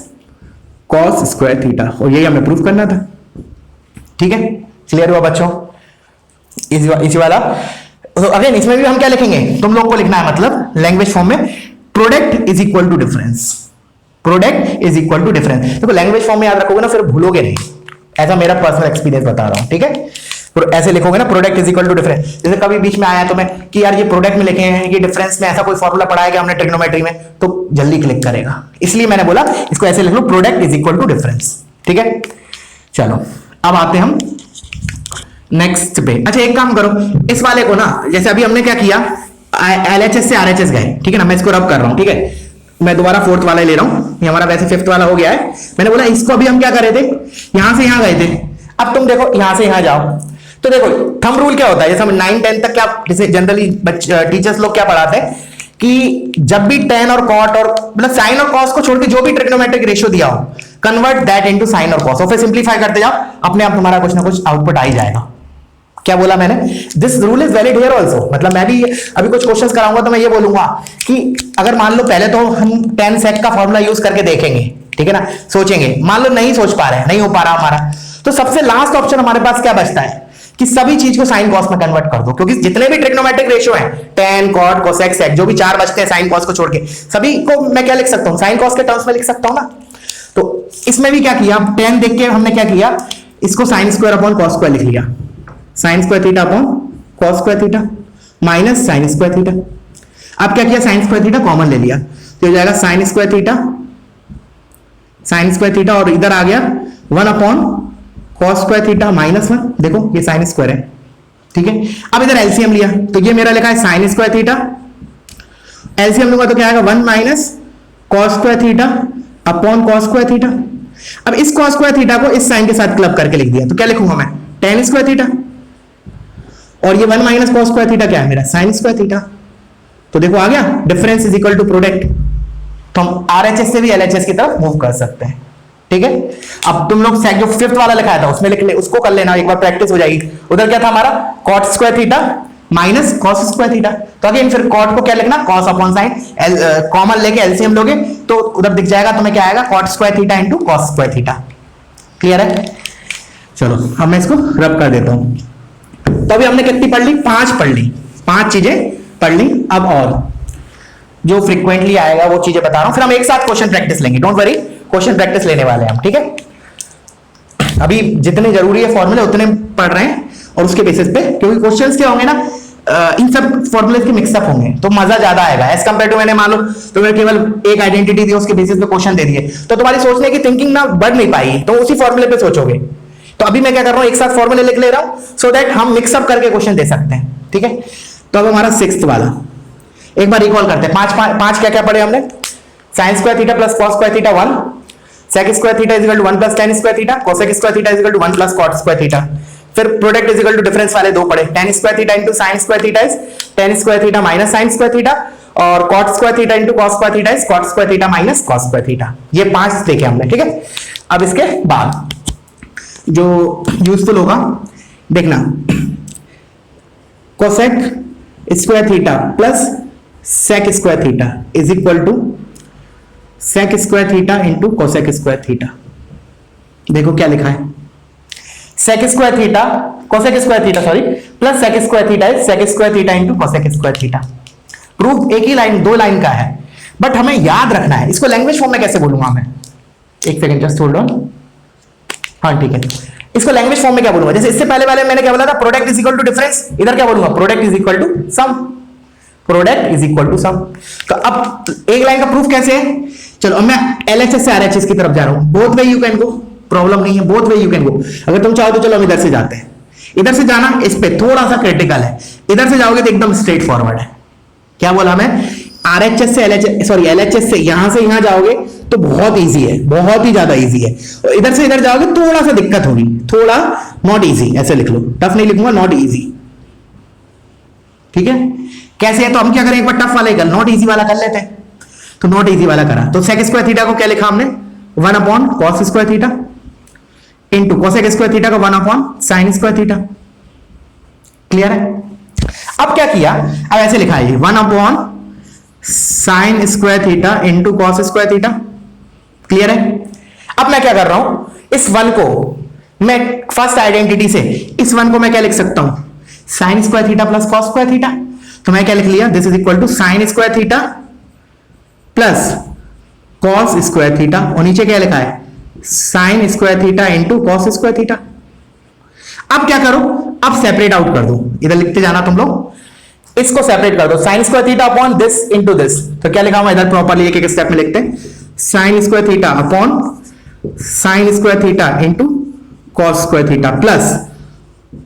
cos square theta, और यही हमें प्रूफ करना था। ठीक है, क्लियर हुआ बच्चों, इसी वाला। तो अगेन इसमें भी हम क्या लिखेंगे, तुम लोग को लिखना है, मतलब लैंग्वेज फॉर्म में, product is equal to difference, product is equal to difference. देखो लैंग्वेज फॉर्म में याद रखोगे ना, फिर भूलोगे नहीं, ऐसा मेरा पर्सनल एक्सपीरियंस बता रहा हूं। ठीक है, ऐसे लिखोगे ना, product is equal to difference, जैसे कभी बीच में आया तुम्हें कि यार ये प्रोडक्ट में लिखे हैं, ये डिफरेंस में ऐसा कोई फॉर्मूला पढ़ा है कि हमने ट्रिग्नोमेट्री में, तो जल्दी क्लिक करेगा, इसलिए मैंने बोला इसको ऐसे लिख लो, product is equal to difference. ठीक है, चलो अब आते हम नेक्स्ट पे। अच्छा एक काम करो, इस वाले को ना, जैसे अभी हमने क्या किया, LHS से RHS गए, ठीक है ना, मैं इसको रब कर रहा हूं। ठीक है, मैं दोबारा फोर्थ वाला ले रहा हूं, ये हमारा वैसे फिफ्थ वाला हो गया है। मैंने बोला इसको अभी हम क्या कर रहे थे, यहां से यहां गए थे, अब तुम देखो यहां से यहां जाओ, तो देखो थंब रूल क्या होता है, जैसे हम 9-10 तक क्या, जैसे जनरली टीचर्स लोग क्या पढ़ाते हैं कि जब भी tan और cot और मतलब sin और cos को छोड़ के जो भी ट्रिग्नोमेट्रिक रेशियो दिया हो, कन्वर्ट दैट इनटू sin और cos, और फिर सिंपलीफाई करते जाओ, अपने आप तुम्हारा कुछ ना कुछ आउटपुट आ ही जाएगा। क्या बोला मैंने, this rule is valid here also, मतलब मैं भी अभी कुछ क्वेश्चंस कराऊंगा तो मैं ये बोलूंगा कि अगर मान लो पहले तो हम tan sec का फॉर्मूला यूज करके देखेंगे, ठीक है ना, सोचेंगे, मान लो नहीं सोच पा रहे हैं, नहीं हो पा रहा हमारा, तो सबसे लास्ट ऑप्शन हमारे पास क्या बचता है कि सभी चीज को साइन कॉस में कन्वर्ट कर दो, क्योंकि जितने भी ट्रिग्नोमेट्रिक रेशियो हैं, tan cot cosec sec, जो भी चार बचते हैं साइन कॉस को छोड़ के, सभी को मैं क्या लिख सकता हूं, साइन कॉस के टर्म्स में लिख सकता हूं ना। तो इसमें भी क्या किया, tan देख के हमने क्या किया, इसको sine square upon cos square लिख लिया, sign square theta upon cos square theta minus sine square theta. अब क्या किया, साइन स्क्वायर थीटा कॉमन ले लिया, तो हो जाएगा साइन स्क्वायर थीटा और इधर आ गया 1 upon cos square theta minus 1, देखो ये साइन स्क्वायर है। ठीक है, अब इधर एलसीएम लिया, तो ये मेरा लिखा है साइन स्क्वायर थीटा, एलसीएम लूंगा तो क्या आएगा 1 minus cos square theta upon cos square theta. अब इस कॉस स्क्वायर थीटा को इस साइन के साथ क्लब करके लिख दिया, तो क्या लिखूंगा मैं, tan स्क्वायर थीटा, और ये 1 माइनस कॉस स्क्वायर थीटा क्या है मेरा, साइन स्क्वायर थीटा। तो देखो आ गया, difference is equal to product, तो हम RHS से भी LHS की तरफ मूव कर सकते हैं। ठीक है, अब तुम लोग जो फिफ्थ वाला लिखा था उसमें लिख ले, उसको कर लेना, एक बार प्रैक्टिस हो जाएगी। उधर क्या था हमारा, cot square theta minus cos square theta, तो अगेन फिर cot को क्या लिखना, cos अपॉन साइन, कॉमन लेके एलसीएम लोगे तो उधर दिख जाएगा तुम्हें क्या आएगा, cot square theta into cos square theta. Clear है, चलो अब मैं इसको रब कर देता हूं। तो अभी हमने कितनी पढ़ ली, 5 पढ़ ली, 5 चीजें पढ़ ली। अब और जो फ्रीक्वेंटली आएगा वो चीजें बता रहा हूं, फिर हम एक साथ क्वेश्चन प्रैक्टिस लेंगे, डोंट वरी, क्वेश्चन प्रैक्टिस लेने वाले हैं हम। ठीक है, अभी जितने जरूरी है फॉर्मूले उतने पढ़ रहे हैं, और उसके बेसिस पे, क्योंकि क्वेश्चंस क्या होंगे ना, इन सब फॉर्मूले के मिक्सअप होंगे तो मजा ज्यादा आएगा एज कंपेयर टू, मैंने मान लो तुम्हें केवल एक आइडेंटिटी दी, उसके बेसिस पे क्वेश्चन दे दिए, तो तुम्हारी सोचने की थिंकिंग ना बढ़ नहीं पाएगी, तो उसी फॉर्मूले पे सोचोगे। तो अभी मैं क्या कर रहा हूं, एक साथ फॉर्मूले लिख ले रहा हूं, सो दैट हम मिक्सअप करके क्वेश्चन दे सकते हैं। ठीक है, तो अब हमारा 6th वाला एक बार रिकॉल करते हैं। पांच क्या क्या पढ़े हमने, sine square theta plus cos square theta 1, sec square theta is equal to 1 plus tan square theta, cosec square theta is equal to 1 plus cot square theta. फिर product is equal to difference वाले दो पढ़े, tan square theta into sin square theta is tan square theta minus sin square theta, और cot square theta into cos square theta is cot square theta minus cos square theta. ये 5 देखे हमने। ठीक है, अब इसके बाद जो यूजफुल होगा देखना, cosec square theta plus sec square theta is equal to sec square theta into cosec square theta. देखो क्या लिखा है, sec square theta cosec square theta sorry plus sec square theta is sec square theta into cosec square theta. Proof एक ही लाइन, दो लाइन का है, बट हमें याद रखना है। इसको लैंग्वेज फॉर्म में कैसे बोलूंगा मैं, एक सेकंड जस्ट होल्ड ऑन। हाँ ठीक है, इसको लैंग्वेज फॉर्म में क्या बोलूंगा, जैसे इससे पहले वाले मैंने क्या बोला था, product is equal to difference, इधर क्या बोलूंगा, product is equal to sum, product is equal to sum. तो अब एक लाइन का प्रूफ कैसे है, चलो अब मैं एलएचएस से आरएचएस की तरफ जा रहा हूं, both way you can go, problem नहीं है, both way you can go. अगर तुम चाहो तो चलो हम इधर से जाते हैं, इधर से जाना इस पे थोड़ा सा क्रिटिकल है, इधर से जाओगे तो एकदम स्ट्रेट फॉरवर्ड है। क्या बोला मैं, आरएचएस से एलएचएस, सॉरी एलएचएस से यहां जाओगे तो बहुत इजी है, बहुत ही ज्यादा इजी है, और इधर से इधर जाओगे थोड़ा सा दिक्कत होगी, थोड़ा नॉट इजी, ऐसे लिख लो, टफ नहीं लिखूंगा, नॉट इजी। ठीक है, कैसे है, तो हम क्या करें, एक बार टफ वाला ही कर, नॉट इजी वाला कर लेते हैं। तो नॉट इजी वाला करा तो सेक स्क्वायर थीटा को क्या लिखा हमने, 1 upon cos square theta into cosec square theta को 1 upon sine square theta. Clear है। अब क्या किया, अब ऐसे लिखा है 1 upon sine square theta into cos square theta. Clear है। अब मैं क्या कर रहा हूं, इस 1 को मैं फर्स्ट आइडेंटिटी से इस 1 को मैं क्या लिख सकता हूं, sine square theta plus cos square theta. तो मैं क्या लिख लिया, this is equal to sine square theta plus cos square theta, और नीचे क्या लिखा है, sine square theta into cos square theta. अब क्या करो, अब सेपरेट आउट कर दो, इधर लिखते जाना तुम लोग, इसको सेपरेट कर दो, sign square theta upon this into this. तो क्या लिखा हुआ इधर प्रॉपर्ली एक एक स्टेप में लिखते हैं, sine square theta upon sine square theta into cos square theta plus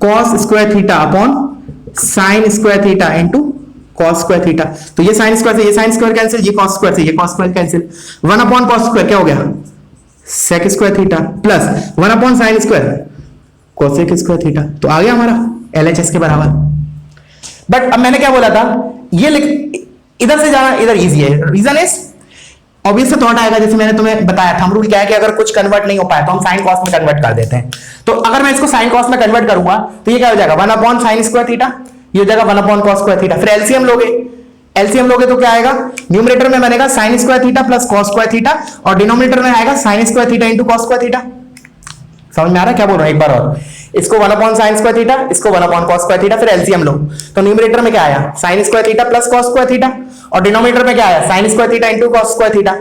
cos square theta upon sine square theta into cos square theta. तो ये साइन स्क्वायर से ये साइन स्क्वायर कैंसिल, ये कॉस स्क्वायर से ये cos square cancel, 1 upon cos square क्या हो गया, sec square theta plus 1 upon sine square cosec square theta. तो आ गया हमारा एलएचएस के बराबर। बट अब मैंने क्या बोला था, ये इधर से जाना इधर इजी है, रीजन इज ऑब्वियस थॉट आएगा, जैसे मैंने तुम्हें बताया थंब रूल क्या है कि अगर कुछ कन्वर्ट नहीं हो पाया तो हम साइन कॉस में कन्वर्ट कर देते हैं। तो अगर मैं इसको साइन कॉस में कन्वर्ट करूंगा तो ये क्या हो जाएगा, 1 अपॉन साइन स्क्वायर थीटा, ये हो जाएगा 1 अपॉन कॉस स्क्वायर थीटा। फिर एलसीएम लोगे तो क्या आएगा, न्यूमरेटर में बनेगा sign square theta plus cos square theta, और डिनोमिनेटर में आएगा sign square theta into cos square theta. समझ में आ रहा है क्या बोल रहा हूं, एक बार और, इसको 1 अपॉन साइन स्क्वायर थीटा, इसको 1 अपॉन कॉस स्क्वायर थीटा, फिर एलसीएम लो, तो न्यूमरेटर में क्या आया, sign square theta plus cos square theta, और डिनोमिनेटर में क्या आया, sign square theta into cos square theta.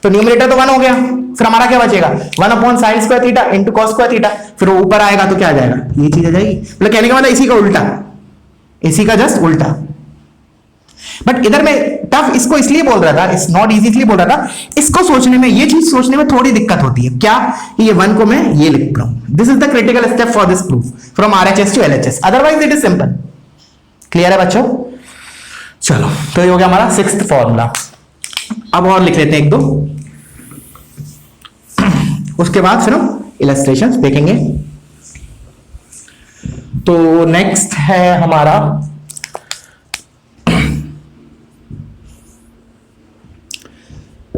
तो न्यूमरेटर तो 1 हो गया, फिर हमारा क्या बचेगा, 1 upon sine square theta into cos square theta, फिर वो ऊपर आएगा तो क्या आ जाएगा, ये चीज आ जाएगी। मतलब कहने का मतलब इसी का उल्टा, इसी का जस्ट उल्टा। बट इधर में टफ इसको इसलिए बोल रहा था, इस नॉट इजी इसलिए बोल रहा था, इसको सोचने में, ये चीज सोचने में थोड़ी दिक्कत होती है। क्या, ये 1 को मैं ये लिख रहा हूं, this is the critical step for this proof from RHS to LHS, otherwise it is simple. Clear है बच्चों। चलो तो ये हो गया हमारा 6th फॉर्मूला। अब और लिख लेते हैं एक दो, उसके बाद फिर हम इलस्ट्रेशंस देखेंगे। तो नेक्स्ट है हमारा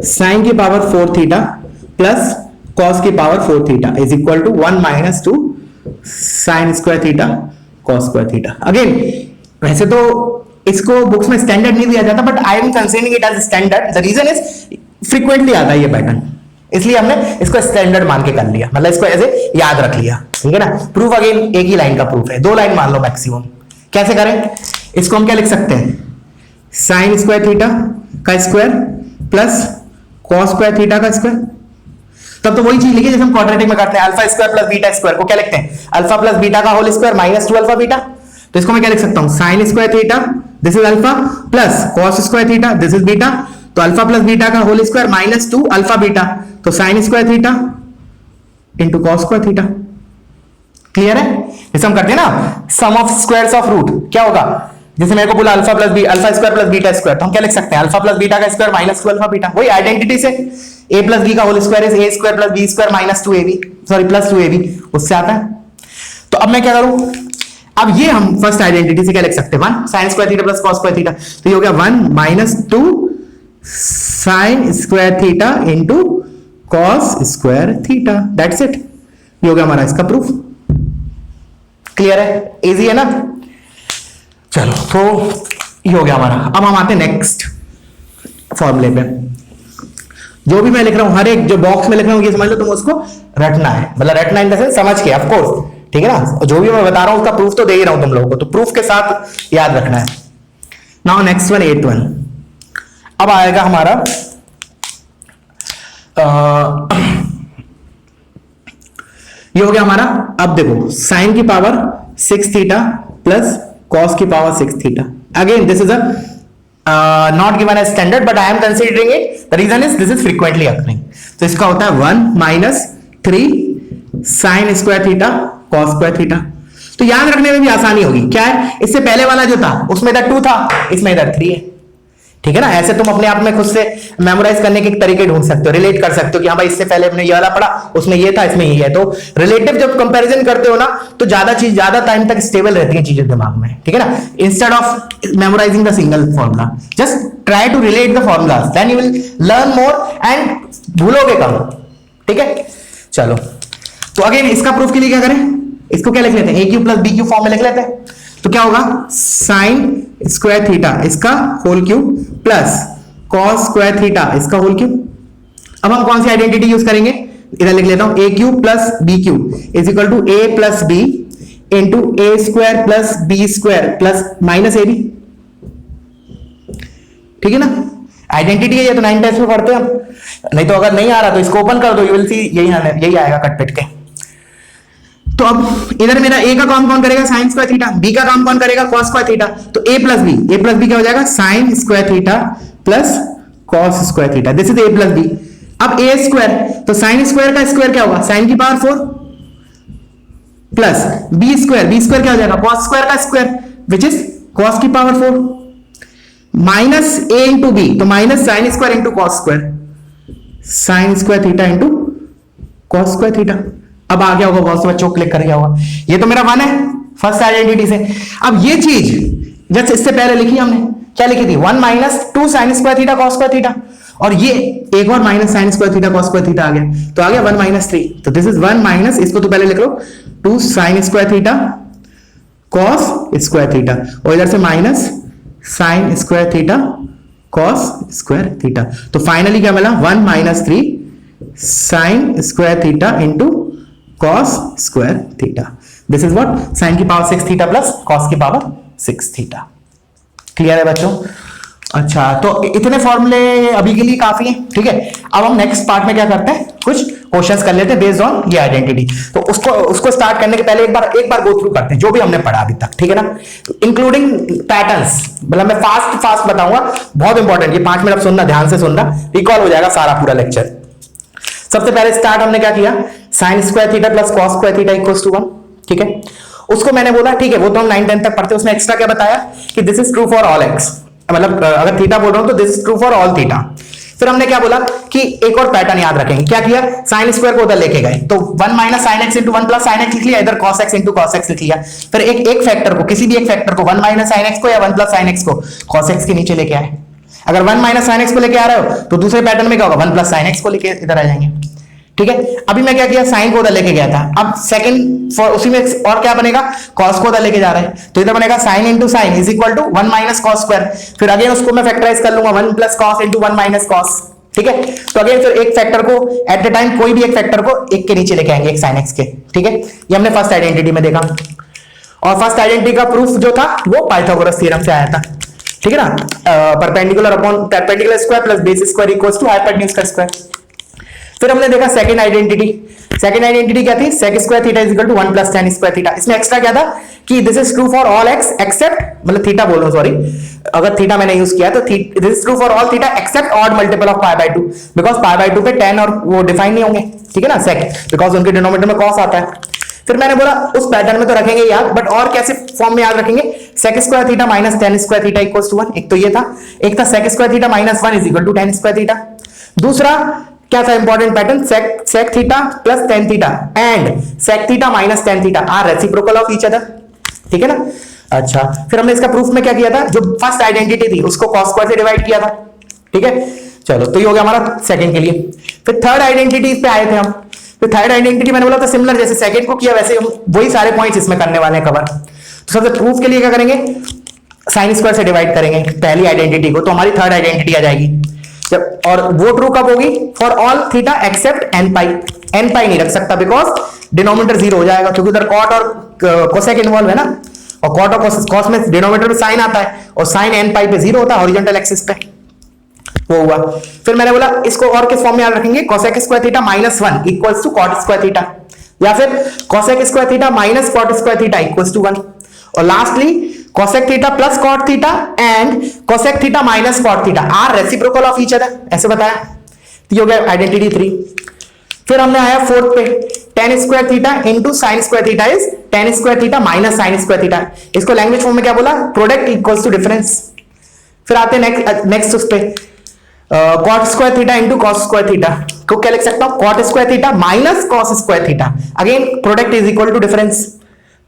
साइन की पावर 4 थीटा प्लस कॉस की power 4 theta is equal to 1 minus 2 sine square theta cos square theta. Again वैसे तो इसको बुक्स में स्टैंडर्ड नहीं दिया जाता, but I am considering it as standard, the reason is frequently आता है ये पैटर्न, इसलिए हमने इसको स्टैंडर्ड मान के कर लिया, मतलब इसको ऐसे याद रख लिया। ठीक है ना। प्रूफ अगेन एक ही लाइन का प्रूफ है, 2 लाइन मान लो मैक्सिमम। कैसे करें, इसको हम क्या लिख सकते हैं, साइन स्क्वायर थीटा का square plus cos square theta का स्क्वायर। तब तो वही चीज लिखी जैसे हम क्वाड्रेटिक में करते हैं, alpha square plus beta square को क्या लिखते हैं, अल्फा प्लस बीटा का whole square minus 2 alpha beta. तो इसको मैं क्या लिख सकता हूं, sine square theta this is alpha plus cos square theta this is beta, तो अल्फा प्लस बीटा का whole square minus 2 alpha beta, तो sine square theta into cos square theta. Clear है। जैसे हम करते हैं ना सम ऑफ स्क्वायर्स ऑफ रूट, क्या होगा, जैसे मेरे को बोला alpha square plus beta square, तो हम क्या लिख सकते हैं, अल्फा प्लस बीटा का स्क्वायर माइनस 2 अल्फा बीटा। वही आइडेंटिटी से a प्लस बी का whole square is a square plus B square minus 2ab, sorry plus 2ab, उससे आता है। तो अब मैं क्या करूं, अब ये हम फर्स्ट आइडेंटिटी से क्या लिख सकते हैं, 1 sign square theta plus cos square theta, तो ये हो गया 1 minus 2 sine square theta into cos square theta, that's it. ये हो गया हमारा इसका प्रूफ। क्लियर है, इजी है ना। चलो तो ये हो गया हमारा। अब हम आते हैं नेक्स्ट फॉर्मूले पे। जो भी मैं लिख रहा हूं, हर एक जो बॉक्स में लिख रहा हूं, ये समझ लो तुम उसको रटना है, मतलब रटना इन द सेंस समझ के, ऑफ कोर्स ठीक है ना, जो भी मैं बता रहा हूं उसका प्रूफ तो दे ही रहा हूं तुम लोगों को, तो प्रूफ के साथ याद रखना है। Now next one 8th one, अब आएगा हमारा ये हो गया हमारा। अब देखो साइन की पावर 6 थीटा प्लस कॉस की power 6 theta, again this is a not given as standard but I am considering it, the reason is this is frequently occurring. तो इसका होता है 1 minus 3 sine square theta cos square theta. तो याद रखने में भी आसानी होगी, क्या है, इससे पहले वाला जो था उसमें इधर 2 था, इसमें इधर 3 है, ठीक है ना। ऐसे तुम अपने आप में खुद से मेमोराइज करने के तरीके ढूंढ सकते हो, रिलेट कर सकते हो कि हाँ भाई इससे पहले हमने ये वाला पढ़ा, उसमें ये था, इसमें ये है। तो रिलेटिव जब कंपैरिजन करते हो ना तो ज्यादा टाइम तक स्टेबल रहती है चीजें दिमाग में, ठीक है ना। Instead of memorising the single formula, just try to relate the formulas, then you will learn more and भूलोगे कम, ठीक है। चलो तो अगेन इसका प्रूफ के लिए क्या करें, इसको क्या लिख लेते हैं, a cube plus b cube form में लिख लेते हैं। तो क्या होगा, साइन स्क्वायर थीटा इसका whole cube plus cos square theta इसका होल क्यूब। अब हम कौन सी आइडेंटिटी यूज करेंगे, इधर लिख लेता हूं, a cube plus b cube is equal to a plus B into a square plus B square plus minus a b, ठीक है ना। आइडेंटिटी है ये, तो 9 टेस्ट में पढ़ते हैं हम, नहीं तो अगर नहीं आ रहा तो इसको ओपन कर दो, यू विल सी यही आएगा कट पिट के। तो अब इधर मेरा ए का काम कौन करेगा, साइन स्क्वायर थीटा, बी का काम कौन करेगा, कॉस स्क्वायर थीटा। तो ए प्लस बी क्या हो जाएगा, sine square theta plus cos square theta, this is a plus b. अब ए स्क्वायर, तो साइन स्क्वायर का स्क्वायर क्या होगा, साइन की पावर 4 प्लस बी स्क्वायर क्या हो जाएगा, कॉस स्क्वायर का स्क्वायर विच इज कॉस की पावर 4 माइनस ए इंटू बी, तो minus sine square into cos square, sign square theta into cos square theta. अब आ गया होगा बहुत से बच्चों को क्लिक कर गया होगा, ये तो मेरा 1 है फर्स्ट आइडेंटिटी से। अब ये चीज जैसे इससे पहले लिखी हमने, क्या लिखी थी, 1 minus 2 sine square theta cos square theta, और ये एक और minus sine square theta cos square theta आ गया, तो आ गया 1 माइनस 3। तो दिस इज 1 माइनस, इसको तो पहले लिख लो 2 sine square theta cos square theta, और इधर से minus sine square theta cos square theta. तो फाइनली क्या मिला, 1 minus 3 sine square theta into cos square theta, this is what, sine की पावर 6 थीटा प्लस कॉस की पावर 6 थीटा। क्लियर है बच्चों। अच्छा, तो इतने फॉर्मूले अभी के लिए काफी हैं, ठीक है। अब हम नेक्स्ट पार्ट में क्या करते हैं, कुछ क्वेश्चंस कर लेते हैं बेस्ड ऑन ये आइडेंटिटी। तो उसको स्टार्ट करने के पहले एक बार गो थ्रू करते हैं जो भी हमने पढ़ा अभी तक, ठीक है ना, इंक्लूडिंग पैटर्न्स। मतलब मैं फास्ट बताऊंगा, बहुत इंपॉर्टेंट, ये 5 मिनट सुनना, ध्यान से सुनना, रिकॉल हो जाएगा सारा पूरा लेक्चर। सबसे पहले स्टार्ट हमने क्या किया, sine square theta plus cos square theta equals to 1, ठीक है। उसको मैंने बोला ठीक है, वो तो हम 9-10 तक पढ़ते हैं, उसमें एक्स्ट्रा क्या बताया कि this is true for all x, मतलब अगर थीटा बोल रहा हूं तो this is true for all theta. फिर हमने क्या बोला कि एक और पैटर्न याद रखेंगे, क्या किया, साइन स्क्वायर को उधर लेके गए, तो 1 minus sine x into 1 plus sine x लिख लिया, इधर cos x into cos x लिख लिया। फिर एक फैक्टर को, किसी भी एक फैक्टर को 1 माइनस साइन एक्स को या 1 प्लस साइन एक्स को कॉस एक्स के नीचे लेके आए। अगर 1 माइनस साइन एक्स को लेके आ रहे हो तो दूसरे पैटर्न में क्या होगा, 1 प्लस साइन एक्स को लेके इधर आ जाएंगे, ठीक है। अभी मैं क्या किया, साइन को उधर लेके गया था, अब सेकंड उसी में और क्या बनेगा, कॉस को उधर लेके जा रहे हैं, तो इधर बनेगा sine into sine is equal to 1 minus cos square. फिर अगेन उसको मैं फैक्टराइज कर लूंगा, 1 plus cos into 1 minus cos, ठीक है। तो अगेन फिर एक फैक्टर को एट द टाइम, कोई भी एक फैक्टर को एक के नीचे लेके आएंगे, एक साइन एक्स के, ठीक है। ये हमने फर्स्ट आइडेंटिटी में देखा, और फर्स्ट आइडेंटिटी का प्रूफ जो था वो पाइथागोरस थ्योरम से आया था, ठीक है ना, perpendicular upon perpendicular square plus base square equals to hypotenuse का स्क्वायर। फिर हमने देखा सेकंड आइडेंटिटी क्या थी, sec square theta is equal to 1 plus tan square theta. इसमें एक्स्ट्रा क्या था कि this is true for all x except, मतलब थीटा बोल रहा हूं सॉरी, अगर थीटा मैंने यूज किया तो this is true for all theta except odd multiple of pi by 2, because pi by 2 पे tan और वो डिफाइन नहीं होंगे, ठीक है ना, sec, बिकॉज उनके डिनोमिनेटर में cos आता है। फिर मैंने बोला उस पैटर्न में तो रखेंगे याद, बट और कैसे फॉर्म में याद रखेंगे, sec square theta minus tan square theta equals to 1, एक तो ये था, एक था sec square theta minus 1 is equal to tan square theta. दूसरा क्या था important pattern, sec theta plus tan theta and sec theta minus tan theta are reciprocal of each other, ठीक है ना। अच्छा, फिर हमने इसका प्रूफ में क्या किया था, जो फर्स्ट आइडेंटिटी थी उसको cos स्क्वायर से डिवाइड किया था, ठीक है। चलो, तो ये हो गया हमारा सेकंड के लिए। फिर थर्ड आइडेंटिटी पे आए थे हम, तो थर्ड आइडेंटिटी मैंने बोला था सिमिलर, जैसे सेकंड को किया वैसे हम वही सारे पॉइंट्स इसमें करने वाले हैं कवर। तो सबसे प्रूफ के लिए क्या करेंगे, साइन स्क्वायर से डिवाइड करेंगे पहली आइडेंटिटी को, तो हमारी थर्ड आइडेंटिटी आ जाएगी जब, और वो ट्रू कब होगी, for all theta except n pi नहीं रख सकता बिकॉज डिनोमिनेटर जीरो हो जाएगा, क्योंकि उधर कॉट और कोसेक इन्वॉल्व है ना, और कॉट और कॉस में डिनोमिनेटर में साइन आता है, और साइन एन पाई पे जीरो होता है हॉरिजॉन्टल एक्सिस पे। वो हुआ। फिर मैंने बोला इसको और किस फॉर्म में याद रखेंगे, cosec square theta minus 1 equals to cot square theta, या फिर cosec square theta minus cot square theta equals to 1, और lastly cosec theta plus cot theta and cosec theta minus cot theta are reciprocal of each other, ऐसे बताया। तो ये हो गया आइडेंटिटी 3। फिर हमने आया फोर्थ पे, tan square theta into sin square theta is tan square theta minus sin square theta, इसको लैंग्वेज फॉर्म में क्या बोला, प्रोडक्ट इक्वल्स टू डिफरेंस। फिर आते हैं नेक्स्ट उस पे, cot square theta into cos square theta को क्या लिख सकता हूं, cot square theta minus cos square theta, again product is equal to difference.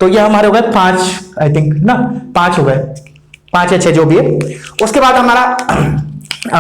तो ये हमारे हो गए 5, आई थिंक ना 5 हो गए, 5 या 6 जो भी है। उसके बाद हमारा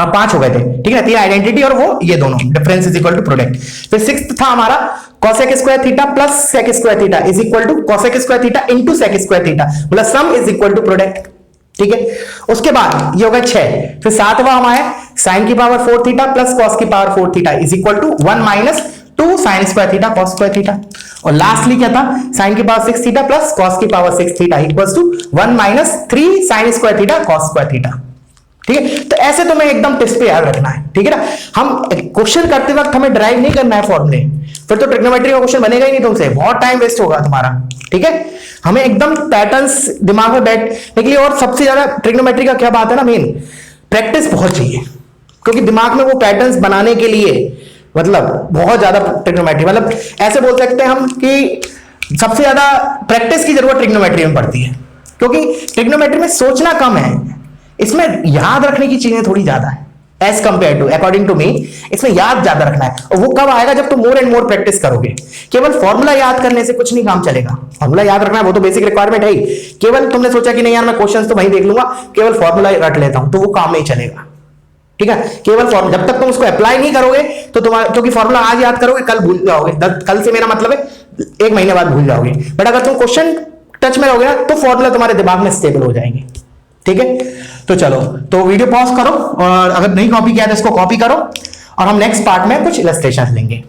5 हो गए थे, ठीक है, 3 आइडेंटिटी और वो ये दोनों difference is equal to product. फिर 6th था हमारा cosec square theta plus sec square theta is equal to cosec square theta into sec square theta, मतलब sum is equal to product, ठीक है। उसके बाद ये हो गया 6। फिर 7वां हमारा sin की पावर 4 थीटा प्लस cos की power 4 theta is equal to 1 minus 2 sin square theta cos square theta, और लास्टली क्या था, sin की पावर 6 थीटा प्लस cos की power 6 theta equals to 1 minus 3 sin square theta cos square theta, ठीक है। तो ऐसे तुम्हें एकदम टिप्स पे याद रखना है, ठीक है ना। हम क्वेश्चन करते वक्त हमें ड्राइव नहीं करना है फॉर्मूले, फिर तो ट्रिग्नोमेट्री का क्वेश्चन बनेगा ही नहीं तुमसे, बहुत टाइम वेस्ट होगा तुम्हारा, ठीक है। हमें एकदम पैटर्न्स दिमाग में बैठने के लिए, और सबसे ज्यादा ट्रिग्नोमेट्री का क्या बात है ना, मेन प्रैक्टिस बहुत चाहिए, क्योंकि दिमाग में वो पैटर्न्स बनाने के लिए मतलब बहुत ज्यादा ट्रिग्नोमेट्री, मतलब ऐसे बोल सकते हैं हम कि सबसे ज्यादा प्रैक्टिस की जरूरत ट्रिग्नोमेट्री में पड़ती है, क्योंकि ट्रिग्नोमेट्री में सोचना कम है, इसमें याद रखने की चीजें थोड़ी ज्यादा है as compare to, according to me इसमें याद ज्यादा रखना है, और वो कब आएगा, जब तुम मोर एंड मोर प्रैक्टिस करोगे। केवल फॉर्मूला याद करने से कुछ नहीं काम चलेगा, फॉर्मूला याद रखना है वो तो बेसिक रिक्वायरमेंट है ही, केवल तुमने सोचा कि नहीं यार मैं क्वेश्चंस तो वहीं देख लूंगा, केवल फॉर्मूला रट लेता हूं, तो वो काम नहीं चलेगा, ठीक है। केवल फॉर्मूला जब तक तुम उसको अप्लाई नहीं करोगे तो तुम्हारा, क्योंकि फॉर्मूला आज याद करोगे कल भूल जाओगे, कल से मेरा मतलब है 1 महीने बाद भूल जाओगे, बट अगर तुम क्वेश्चन टच में रहोगे ना तो फॉर्मूला तुम्हारे दिमाग में स्टेबल हो जाएंगे, ठीक है। तो चलो, तो वीडियो पॉज करो, और अगर नहीं कॉपी किया तो इसको कॉपी करो, और हम नेक्स्ट पार्ट में कुछ इलस्ट्रेशन लेंगे।